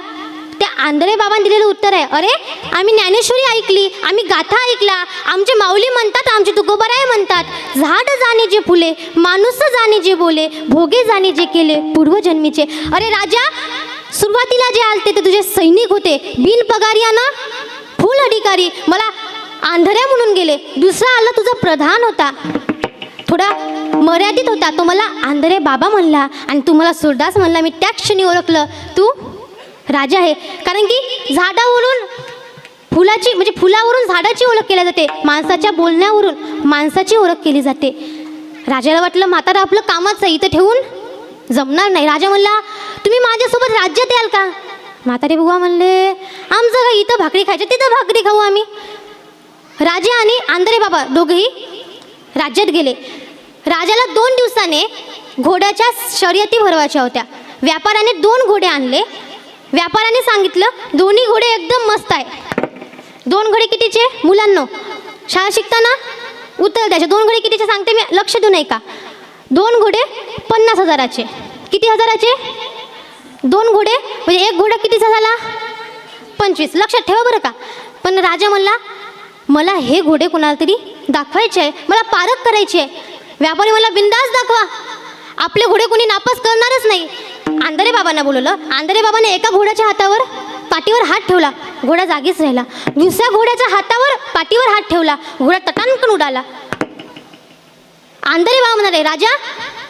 त्या आंधळे बाबांनी दिलेलं उत्तर आहे, अरे आम्ही ज्ञानेश्वरी ऐकली, आम्ही गाथा ऐकला, आमचे माऊली म्हणतात, आमचे तुकोबाराय म्हणतात, झाड जाणे जे फुले, माणूस जाणे जे बोले, भोगे जाणे जे केले पूर्वजन्मीचे. अरे राजा, सुरुवातीला जे आलते ते तुझे सैनिक होते, बिन पगारियानं फुल अधिकारी, मला आंधळ्या म्हणून गेले. दुसरा आला तुझा प्रधान होता, थोडा मर्यादित होता, तो मला आंधळे बाबा म्हणला आणि तू मला सूरदास म्हणला. मी त्या क्षणी ओळखलं तू राजा आहे. कारण की झाडावरून फुलाची म्हणजे फुलावरून झाडाची ओळख केली जाते, माणसाच्या बोलण्यावरून माणसाची ओळख केली जाते. राजाला वाटलं म्हातारा आपलं कामच आहे, इथं ठेवून जमणार नाही. राजा म्हणला, तुम्ही माझ्यासोबत राज्यात याल का? म्हातारे बुवा म्हणले, आमचं काय इथं भाकरी खायची, तिथं भाकरी खाऊ आम्ही. राजा आणि आंधळे बाबा दोघेही राज्यात गेले. राजाला 2 दिवसाने घोड्याच्या शर्यती भरवायच्या होत्या. व्यापाऱ्याने 2 घोडे आणले. व्यापाऱ्याने सांगितलं, दोन्ही घोडे एकदम मस्त आहे. 2 घोडे कितीचे? मुलांनो शाळा शिकताना उत्तर द्यायचे. 2 घोडे कितीचे सांगते मी, लक्ष देऊ नाही का? 2 घोडे 50,000चे. किती हजाराचे? 2 घोडे म्हणजे एक घोडा कितीचा झाला? 25. लक्षात ठेवा बरं का. पण राजा म्हणला, मला हे घोडे कोणाला तरी दाखवायचे आहे, मला पारख करायची आहे. व्यापारी मला बिंदास दाखवा, आपले घोडे कोणी नापास करणारच नाही. आंधळे बाबांना बोलवलं. आंधळे बाबाने एका घोड्याच्या हातावर पाठीवर हात ठेवला, घोडा जागीच राहिला. दुसऱ्या घोड्याच्या हातावर पाठीवर हात ठेवला, घोडा तटानकन उडाला. आंधळे बाबा म्हणाले, राजा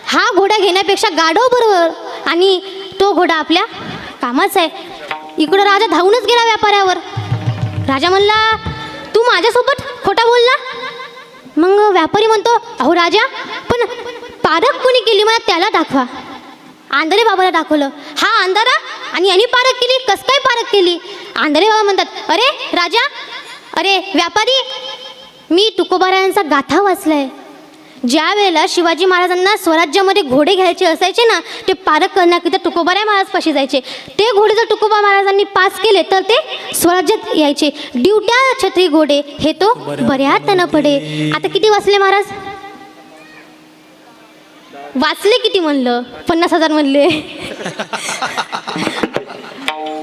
हा घोडा घेण्यापेक्षा गाढव बरोबर, आणि तो घोडा आपल्या कामाचा आहे. इकडं राजा धावूनच गेला व्यापाऱ्यावर. राजा म्हणला, तू माझ्यासोबत खोटा बोलला? मग व्यापारी म्हणतो, अहो राजा, पण पारख कोणी केली मला त्याला दाखवा. आंधळे बाबाला दाखवलं. हा अंधारा आणि यांनी पारख केली, कस काय पारख केली? आंधळे बाबा म्हणतात, अरे राजा, अरे व्यापारी, मी तुकोबारायांचा गाथा वाचलाय. ज्या वेळेला शिवाजी महाराजांना स्वराज्यामध्ये घोडे घ्यायचे असायचे ना, ते पारख करण्याकरिता तुकोबाराय महाराज पाशी जायचे. ते घोडे जर तुकोबा महाराजांनी पास केले तर ते स्वराज्यात यायचे. ड्युट्या छत्री घोडे हे तो बऱ्यात न पडे. आता किती वाचले महाराज? वाचले किती म्हणलं? 50,000 म्हणले.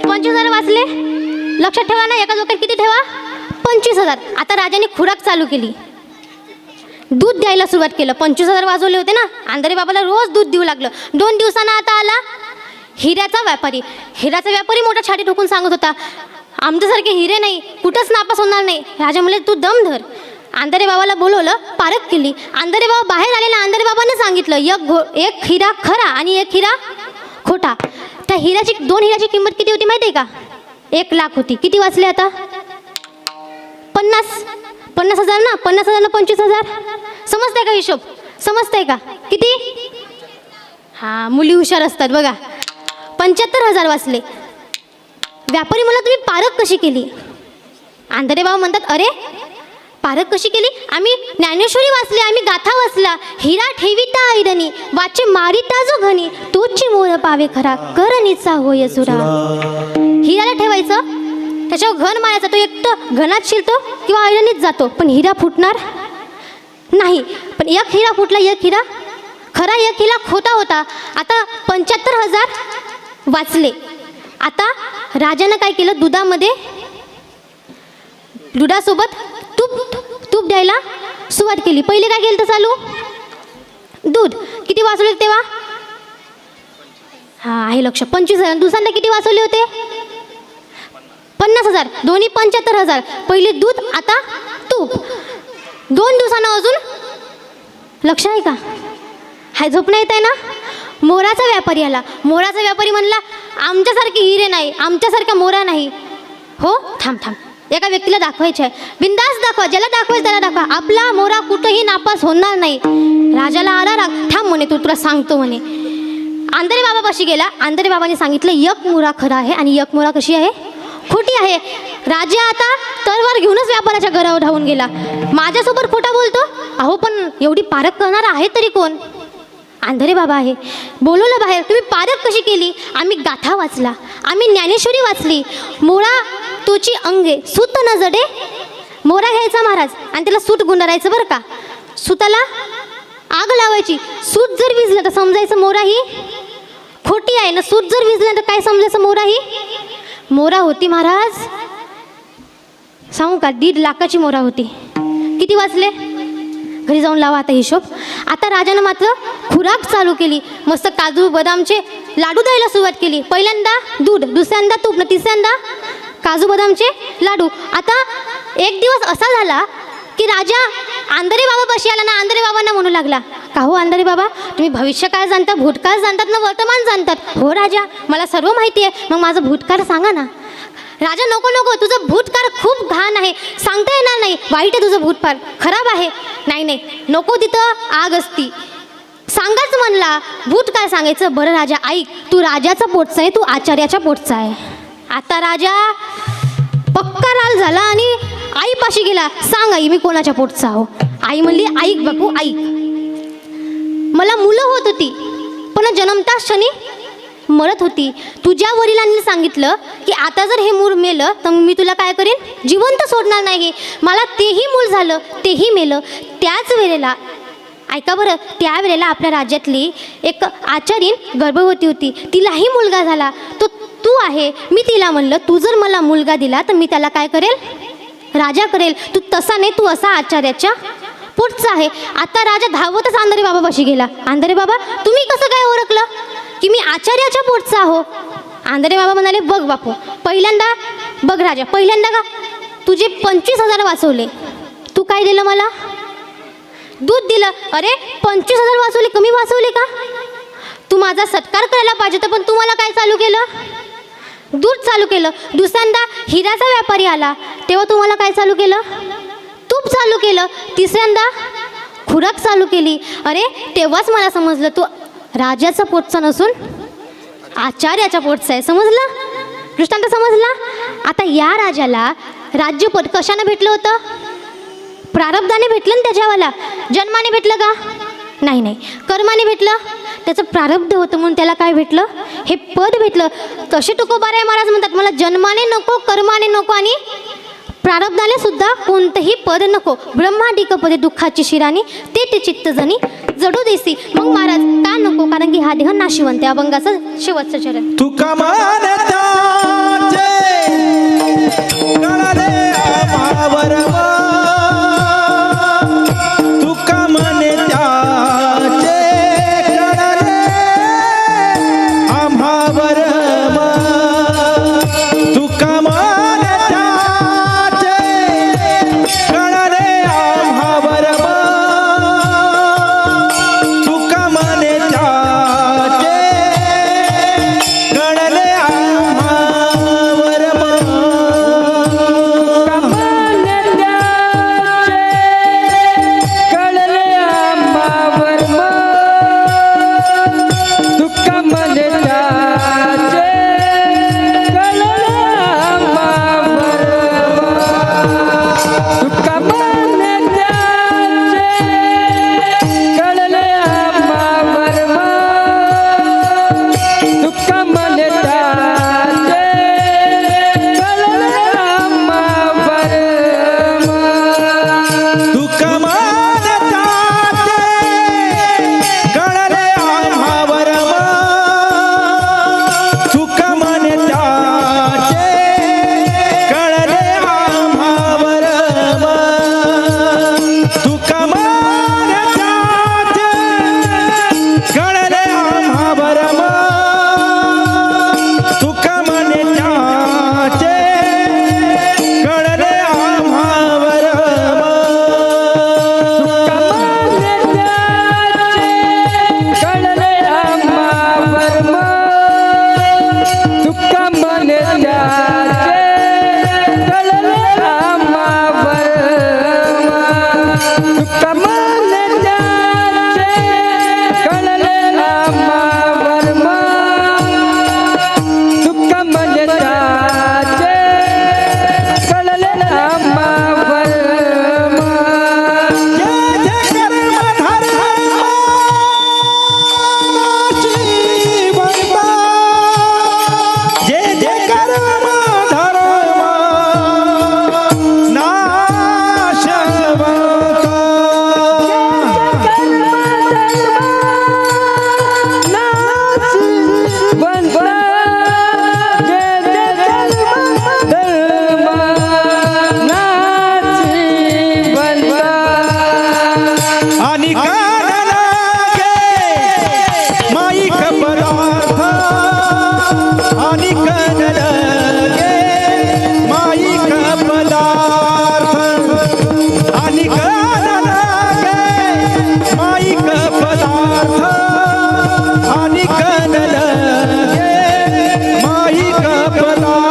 25,000 वाचले. लक्षात ठेवा ना, एका डोक्यात किती ठेवा? 25,000. आता राजाने खुराक चालू केली, दूध द्यायला सुरुवात केलं. 25,000 वाजवले होते ना, आंधळे बाबाला रोज दूध देऊ लागलं. 2 दिवसांना आता आला हिऱ्याचा व्यापारी. हिऱ्याचा व्यापारी मोठा छाती ठोकून सांगत होता, आमच्यासारखे हिरे नाही, कुठंच नापास होणार नाही. राजा म्हणले, तू दम धर. आंधळे बाबाला बोलवलं, पारख केली. आंधळे बाबा बाहेर आलेला. आंधळे बाबाने सांगितलं, एक हिरा खरा आणि एक हिरा खोटा. त्या हिऱ्याची 2 हिऱ्याची किंमत किती होती माहिती आहे का? 1 लाख होती. किती वाचले आता? 50,000 ना. 50,000 ना 25,000. समजतंय का हिशोब? समजतंय का किती? हा, मुली हुशार असतात बघा. 75,000 वाचले. व्यापारी मला, तुम्ही पारख कशी केली? आंधळे बाबा म्हणतात, अरे पारख कशी केली? आम्ही ज्ञानेश्वरी वाचली, आम्ही गाथा वाचला. हिरा ठेविता ऐरणी, वाचे मारिता जो घनी, तोची मोर पावे खरा, करणीचा होय सुरा. हिऱ्याला ठेवायचं, त्याच्यावर घन मारायचा, तो एक तर घनात शिरतो किंवा ऐरणीत जातो, पण हिरा फुटणार नाही. पण एक हिरा फुटला, एक हिरा खरा, एक हिरा खोटा होता. आता 75,000 वाचले. आता राजानं काय केलं, दुधासोबत तूप द्यायला सुरुवात केली. पहिले काय केलं तर चालू? दूध. किती वाचवले तेव्हा? हा आहे लक्ष. 25,000. दुसऱ्यांदा किती वाचवले होते? 50,000. दोन्ही 75,000. पहिले दूध, आता तूप. 2 दिवसांना अजून लक्ष आहे का? हाय झोपणं येत आहे ना? मोराचा व्यापारी आला. मोराचा व्यापारी म्हणला, आमच्यासारखे हिरे नाही, आमच्यासारखा मोरा नाही. हो, थांब थांब, एका व्यक्तीला दाखवायचं आहे. बिंदास दाखवा, ज्याला दाखवायचं त्याला दाखवा. आपला मोरा कुठंही नापास होणार नाही. राजाला आला राग. थांब म्हणे, तुला सांगतो म्हणे. अंधारे बाबापाशी गेला. अंधारे बाबांनी सांगितलं, एक मोरा खरा आहे आणि एक मोरा कशी आहे, खोटी आहे. राजा आता तलवार घेऊनच व्यापाराच्या घरावर धावून गेला. माझ्यासोबत खोटा बोलतो? अहो, पण एवढी पारख करणार आहे तरी कोण? अंधारे बाबा आहे. बोलवलं बाहेर. तुम्ही पारख कशी केली? आम्ही गाथा वाचला, आम्ही ज्ञानेश्वरी वाचली. मोरा तोची अंगे सूत न जडे. मोरा घ्यायचा महाराज आणि त्याला सूत गुंडारायचं बरं का. सूताला आग लावायची. सूत जर विजलं तर समजायचं मोरा ही खोटी आहे ना. सूत जर विजलं तर काय समजायचं, मोरा ही मोरा होती महाराज. सांगू का, 1.5 लाखाची मोरा होती. किती वाचले? घरी जाऊन लावा आता हिशोब. आता राजानं मात्र खुराक चालू केली. मस्त काजू बदामचे लाडू द्यायला सुरुवात केली. पहिल्यांदा दूध, दुसऱ्यांदा तूप, तिसऱ्यांदा काजू बदामचे लाडू. आता एक दिवस असा झाला की राजा अंधारे बाबापाशी आला ना. अंधारे बाबांना म्हणू लागला, का हो अंधारे बाबा, तुम्ही भविष्यकाळ जाणता, भूतकाळ जाणतात ना वर्तमान जाणतात? हो राजा, मला सर्व माहिती आहे. मग माझं भूतकाळ सांगा ना. राजा, नको नको, तुझं भूतकाळ खूप घाण आहे, सांगता येणार नाही, वाईट आहे तुझं भूतकाळ, खराब आहे. नाही नाही नको, तिथं आग असती. सांगाच म्हणला, भूतकाळ सांगायचं. बरं राजा ऐक, तू राजाचा पोटचा आहे, तू आचार्याच्या पोटचा आहे. आता राजा पक्का राल झाला आणि आईपाशी गेला. सांग आई, मी कोणाच्या पोटचा आहो? आई म्हणली, ऐक बापू ऐक, मला मुलं होत होती पण जन्मताच क्षणी मरत होती. तुझ्या वडिलांनी सांगितलं की आता जर हे मूल मेलं तर मी तुला काय करेन, जिवंत सोडणार नाही. मला तेही मूल झालं, तेही मेलं. त्याच वेळेला ऐका बरं, त्यावेळेला आपल्या राज्यातली एक आचार्यन गर्भवती होती. तिलाही मुलगा झाला. तो तू आहे. मी तिला म्हणलं, तू जर मला मुलगा दिला तर मी त्याला काय करेल, राजा करेल. तू तसा नाही, तू असा आचार्याच्या पुढचा आहे. आता राजा धावतच अंधारे बाबापाशी गेला. अंधारे बाबा, तुम्ही कसं काय ओळखलं की मी आचार्याच्या पोटचा आहो? अंधारे बाबा म्हणाले, बघ बापू, पहिल्यांदा बघ राजा, पहिल्यांदा का तुझे 25,000 वाचवले. तू काय दिलं मला? दूध दिलं. अरे 25,000 वाचवले, कमी वाचवले का? तू माझा सत्कार करायला पाहिजे होता, पण तू मला काय चालू केलं, दूध चालू केलं. दुसऱ्यांदा हिऱ्याचा व्यापारी आला तेव्हा तू मला काय चालू केलं, तूप चालू केलं. तिसऱ्यांदा खुराक चालू केली. अरे तेव्हाच मला समजलं तू राजाचा पोटचा नसून आचार्याच्या पोटचा आहे. समजलं? दृष्टांत समजला? आता या राजाला राज्यपद कशानं भेटलं होतं? प्रारब्धाने भेटलं ना त्याच्यावाला. जन्माने भेटलं का? नाही नाही, कर्माने भेटलं. त्याचं प्रारब्ध होतं म्हणून त्याला काय भेटलं, हे पद भेटलं. तसे तुकोबाराय महाराज म्हणतात, मला जन्माने नको, कर्माने नको आणि प्रारब्धाने सुद्धा कोणतंही पद नको. ब्रह्मादिक पदे दुःखाची शिराणी ते चित्त जणी जडू देसी. मग महाराज का नको, कारण की हा देह नाशिवंत. अभंगाचं शेवटचं चरण. तुका मानताचे कळले आम्हावर, तुका म्हणे त्याचे कळले आम्हावर, तुका म्हणे त्याचे कळले आम्हावर, तुका म्हणे त्याचे कळले आम्हावर. आणि कान लागे माईक पदार्थ आणि कान लागे माईक पदार्थ आणि कान लागे माईक पदार्थ आणि कान लागे माईक पदार्थ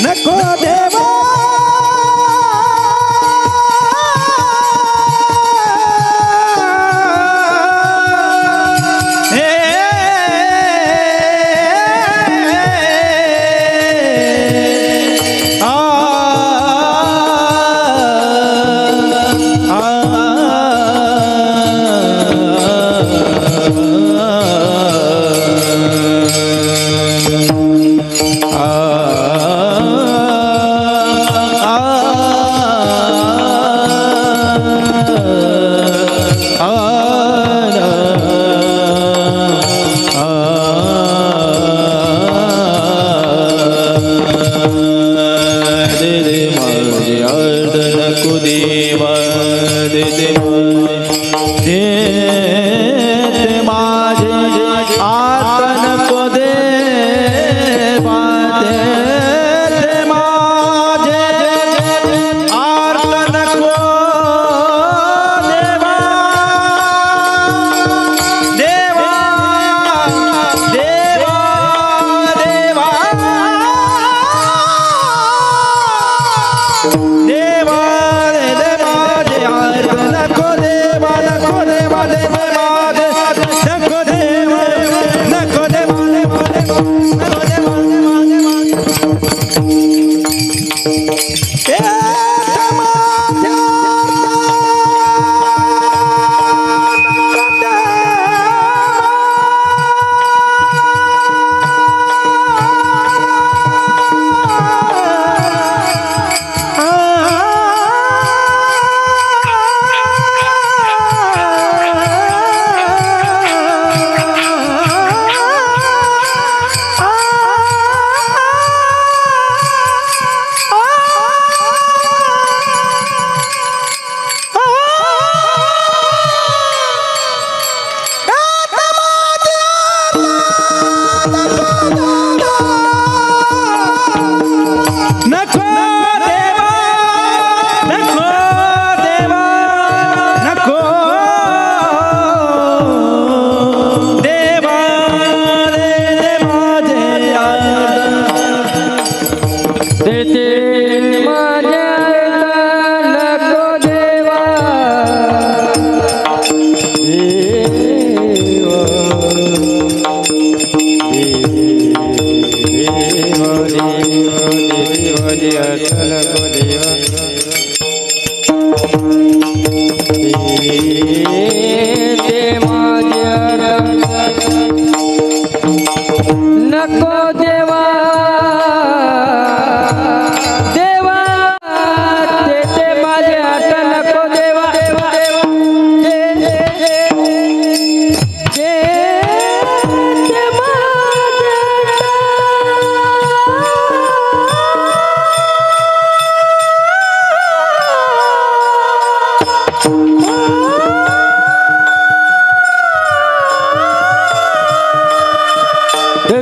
नको देवा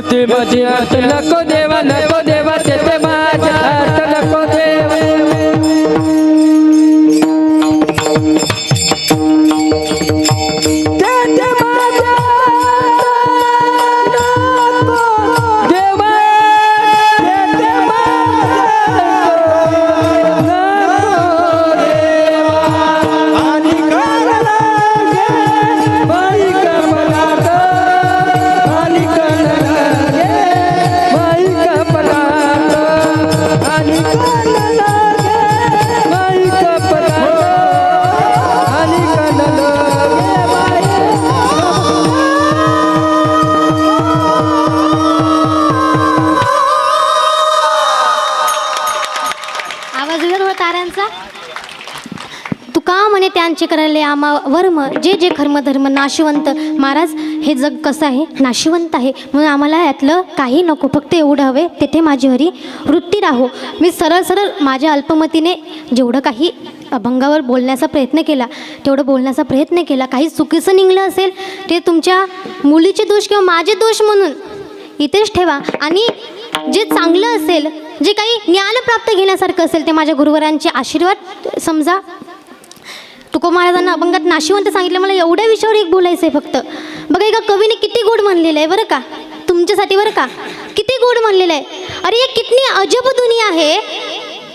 ते माझे अर्थ नको देवा ते माझे अर्थ नको देवा आम्ही त्यांचे करायले आम्हा वर्म जे जे धर्म नाशिवंत. महाराज हे जग कसं आहे, नाशिवंत आहे, म्हणून आम्हाला यातलं काही नको, फक्त एवढं हवे तेथे माझी हरी वृत्ती राहो. मी सरळ सरळ माझ्या अल्पमतीने जेवढं काही अभंगावर बोलण्याचा प्रयत्न केला तेवढं बोलण्याचा प्रयत्न केला. काही चुकीचं निघलं असेल ते तुमच्या मुलीचे दोष किंवा माझे दोष म्हणून इथेच ठेवा. आणि जे चांगलं असेल, जे काही ज्ञान प्राप्त घेण्यासारखं असेल ते माझ्या गुरुवरांचे आशीर्वाद समजा. तुकोबा महाराजांना अभंगात नाशिवंत सांगितलं. मला एवढ्या विषयावर एक बोलायचं आहे फक्त. बघा एका कवीने किती गोड म्हणलेलं आहे बरं का, तुमच्यासाठी बरं का, किती गोड म्हणलेलं आहे. अरे ये कितनी अजब दुनिया है,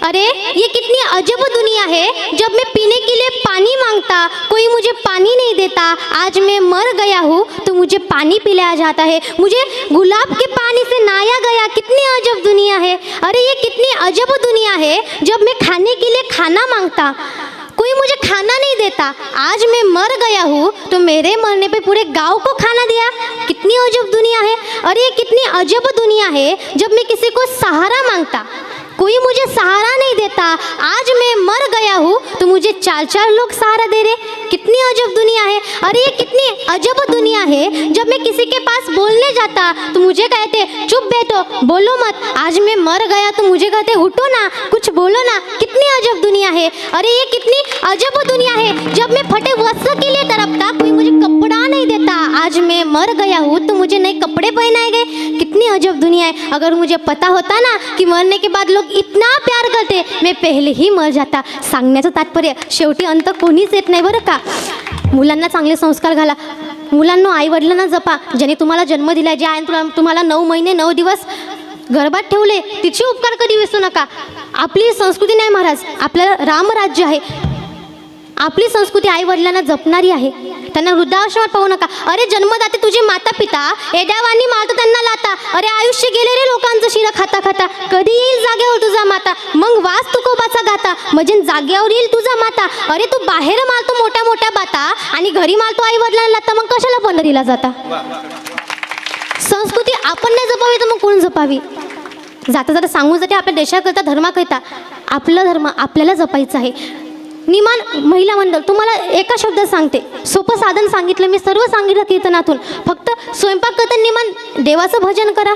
अरे ये कितनी अजब दुनिया है, जब मैं पीने के लिए पानी मांगता कोई मुझे पानी नहीं देता, आज मैं मर गया हूँ तो मुझे पानी पिलाया जाता है, मुझे गुलाब के पानी से नहाया गया, कितनी अजब दुनिया है. अरे ये कितनी अजब दुनिया है, जब मैं खाने के लिए खाना मांगता कोई मुझे खाना नहीं देता, आज मैं मर गया हूँ तो मेरे मरने पे पूरे गांव को खाना दिया, कितनी अजब दुनिया है. अरे ये कितनी अजब दुनिया है, जब मैं किसी को सहारा मांगता कोई मुझे सहारा नहीं देता, आज मैं मर गया हूँ तो मुझे 4-4 लोग सहारा दे रहे, कितनी अजब दुनिया है. अरे ये कितनी अजब दुनिया है, जब मैं किसी के पास बोलने जाता तो मुझे कहते चुप बैठो बोलो मत, आज मैं मर गया तो मुझे कहते उठो ना कुछ बोलो ना, कितनी अजब दुनिया है. अरे ये कितनी अजब दुनिया है, जब मैं फटे वस्त्र के लिए तड़पता कोई मुझे कपड़ा नहीं देता, आज मैं मर गया हूँ तो मुझे नए कपड़े पहनाए गए, कितनी अजब दुनिया है. अगर मुझे पता होता ना कि मरने के बाद लोग इतना प्यार करते मैं पहिले ही मर जाता. सांगण्याचं तात्पर्य शेवटी अंत कोणीच येत नाही बरं का. मुलांना चांगले संस्कार घाला. मुलांना आई वडिलांना जपा, ज्याने तुम्हाला जन्म दिला, जे आहे तुम्हाला 9 महिने 9 दिवस गर्भात ठेवले, तिचे उपकार कधी विसरू नका. आपली संस्कृती नाही महाराज, आपल्याला रामराज्य आहे. आपली संस्कृती आई वडिलांना जपणारी आहे. त्यांना वृद्धाश्रमात पाहू नका. अरे जन्मदाते तुझे माता पिता एड्यावानी मारतो त्यांना लाता, अरे आयुष्य गेले रे लोकांचं शिरा खाता खाता, कधी येईल जागेवर तुझा माता, मग वास तुकोबाचा गाता, म्हणजे जागेवर येईल तुझा माता. अरे तू बाहेर मारतो मोठ्या मोठ्या बाता आणि घरी मारतो आई वडिलांना लाता, मग कशाला पंढरीला जाता. संस्कृती आपण नाही जपावी तर मग कोण जपावी. जाता जाता सांगून जाते आपल्या देशाकरता धर्माकरिता आपला धर्म आपल्याला जपायचा आहे. निमान महिला मंडळ तुम्हाला एका शब्दात सांगते, सोपं साधन सांगितलं मी, सर्व सांगितलं कीर्तनातून. फक्त स्वयंपाक करताना निमान देवाचं भजन करा,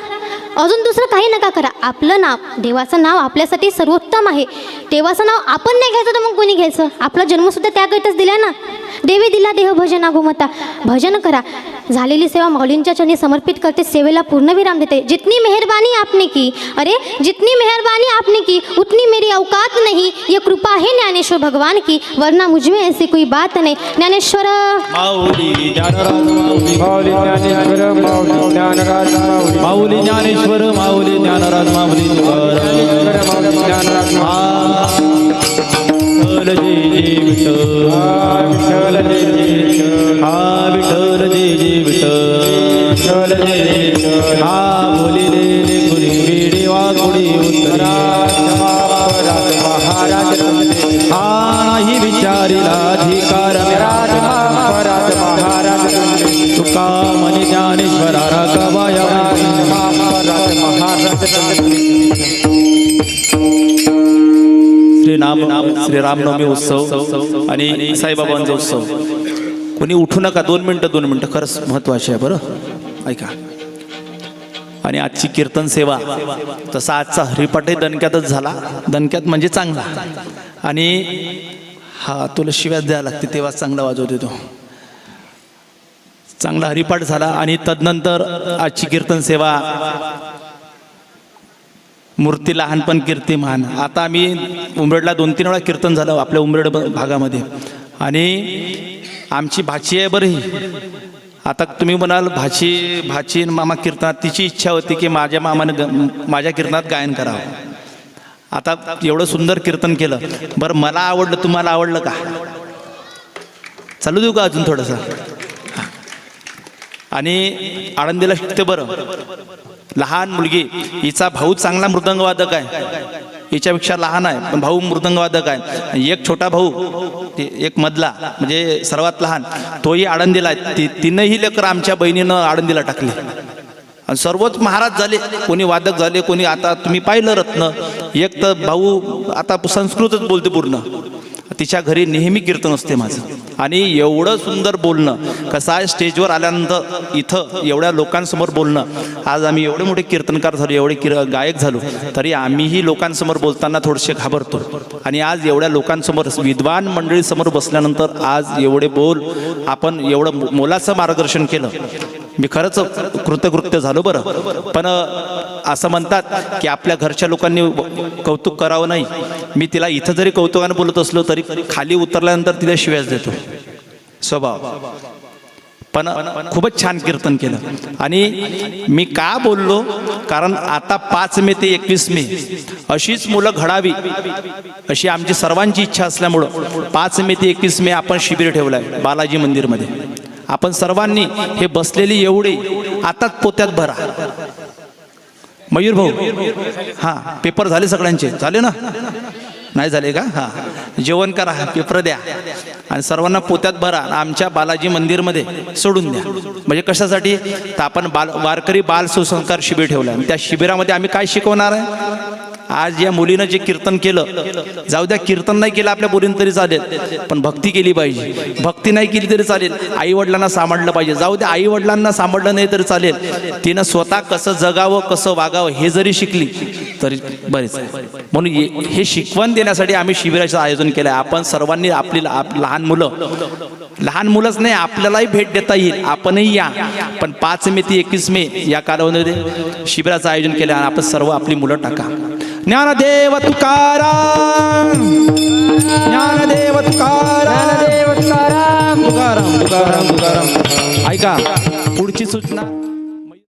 अजून दुसरं काही नका करा. आपलं नाव, देवाचं नाव आपल्यासाठी सर्वोत्तम आहे. देवाचं नाव आपण नाही घ्यायचं तर मग कोणी घ्यायचं. आपला जन्मसुद्धा त्याकरिताच दिला ना. देवी दिला देह भजना घुमता, भजन करा. झालेली सेवा माऊलींच्या चरणी समर्पित करते, सेवेला पूर्णविराम देते. जितनी मेहरबानी आपने की, अरे जितनी मेहरबानी आपने की उतनी मेरी औकात नहीं, ये कृपा है ज्ञानेश्वर भगवान की, वरना मुझ में ऐसी कोई बात नहीं. ज्ञानेश्वर माऊली ज्ञानराज माऊली, माऊली ज्ञानेश्वर माऊली ज्ञानराज माऊली, माऊली ज्ञानेश्वर माऊली ज्ञानराज माऊली माऊली ज्ञानराज विठ्ठल जय विठ्ठल, विठ्ठल जय जय हा विठ्ठल जय जय विठ्ठल, विठ्ठल जय जय हा बोली रे गुरी बेडे वा गुडी उत्तरा, महाराज हा नाही विचारिला अधिकार महाराज महाराज तुका मनी ज्ञानेश्वरा राघवाया श्री रामनवमी उत्सव आणि साईबाबांचा उत्सव. कोणी उठू नका, 2 मिनिटं खरंच महत्वाचे आहे बरं, ऐका. आणि आजची कीर्तन सेवा, तसा आजचा हरिपाठही दणक्यातच झाला. दणक्यात म्हणजे चांगला. आणि हा तुला शिव्यात द्यायला लागते तेव्हा चांगला वाजवते तो. चांगला हरिपाठ झाला. आणि तदनंतर आजची कीर्तन सेवा मूर्ती लहानपण कीर्ती महान. आता आम्ही उमरेडला 2-3 वेळा कीर्तन झालं आपल्या उमरेड भागामध्ये. आणि आमची भाची आहे बरं ही. आता तुम्ही म्हणाल भाची मामा कीर्तनात, तिची इच्छा होती की माझ्या मामानं माझ्या कीर्तनात गायन करावं. आता एवढं सुंदर कीर्तन केलं, बरं मला आवडलं, तुम्हाला आवडलं का? चालू देऊ का अजून थोडंसं? आणि आळंदीला शिकते बरं, लहान मुलगी, हिचा भाऊ चांगला मृदंगवादक आहे, हिच्यापेक्षा लहान आहे पण भाऊ मृदंगवादक आहे. एक छोटा भाऊ, एक मधला म्हणजे सर्वात लहान, तोही आळंदीला आहे. तीनही लेकर आमच्या बहिणीनं आळंदीला टाकले. आणि सर्वच महाराज झाले, कोणी वादक झाले, कोणी आता तुम्ही पाहिलं रत्न. एक तर भाऊ आता संस्कृतच बोलते पूर्ण. तिच्या घरी नेहमी कीर्तन असते माझं आणि एवढं सुंदर बोलणं कसं आहे स्टेजवर आल्यानंतर इथं एवढ्या लोकांसमोर बोलणं आज आम्ही एवढे मोठे कीर्तनकार झालो एवढे गायक झालो तरी आम्हीही लोकांसमोर बोलताना थोडेसे घाबरतो आणि आज एवढ्या लोकांसमोर विद्वान मंडळीसमोर बसल्यानंतर आज एवढे बोल आपण एवढं मोलाचं मार्गदर्शन केलं मी खरंच कृतकृत्य झालो बरं पण असं म्हणतात की आपल्या घरच्या लोकांनी कौतुक करावं नाही मी तिला इथं जरी कौतुकानं बोलत असलो तरी खाली उतरल्यानंतर तिला शिव्याच देतो स्वभाव पण खूपच छान कीर्तन केलं आणि मी का बोललो कारण आता 5 मे ते 21 मे अशीच मुलं घडावी अशी आमची सर्वांची इच्छा असल्यामुळं 5 मे ते 21 मे आपण शिबिर ठेवलं आहे बालाजी मंदिरमध्ये आपण सर्वांनी हे बसलेली एवढी आताच पोत्यात भरा मयूर भाऊ हां पेपर झाले सगळ्यांचे झाले ना नाही झाले का हां जेवण करा पेपर द्या आणि सर्वांना पोत्यात भरा आमच्या बालाजी मंदिरमध्ये सोडून द्या म्हणजे कशासाठी तर आपण वारकरी बाल सुसंस्कार शिबिर ठेवलं आणि त्या शिबिरामध्ये आम्ही काय शिकवणार आहे आज या मुलीनं जे कीर्तन केलं जाऊ द्या कीर्तन नाही केलं आपल्या मुलीनं तरी चालेल पण भक्ती केली पाहिजे भक्ती नाही केली तरी चालेल आई वडिलांना सांभाळलं पाहिजे जाऊ द्या आई वडिलांना सांभाळलं नाही तरी चालेल तिनं स्वतः कसं जगावं कसं वागावं हे जरी शिकली तरी बरेच म्हणून हे शिकवण देण्यासाठी आम्ही शिबिराचं आयोजन केलं आहे आपण सर्वांनी आपली लहान मुलंच नाही आपल्यालाही भेट देता येईल आपणही या पण 5 मे ते 21 मे या कालावधीमध्ये शिबिराचं आयोजन केलं आणि आपण सर्व आपली मुलं टाका ज्ञानदेव तुकाराम ज्ञानदेव तुकाराम ज्ञानदेव तुकाराम तुकाराम तुकाराम तुकाराम ऐका पुढची सूचना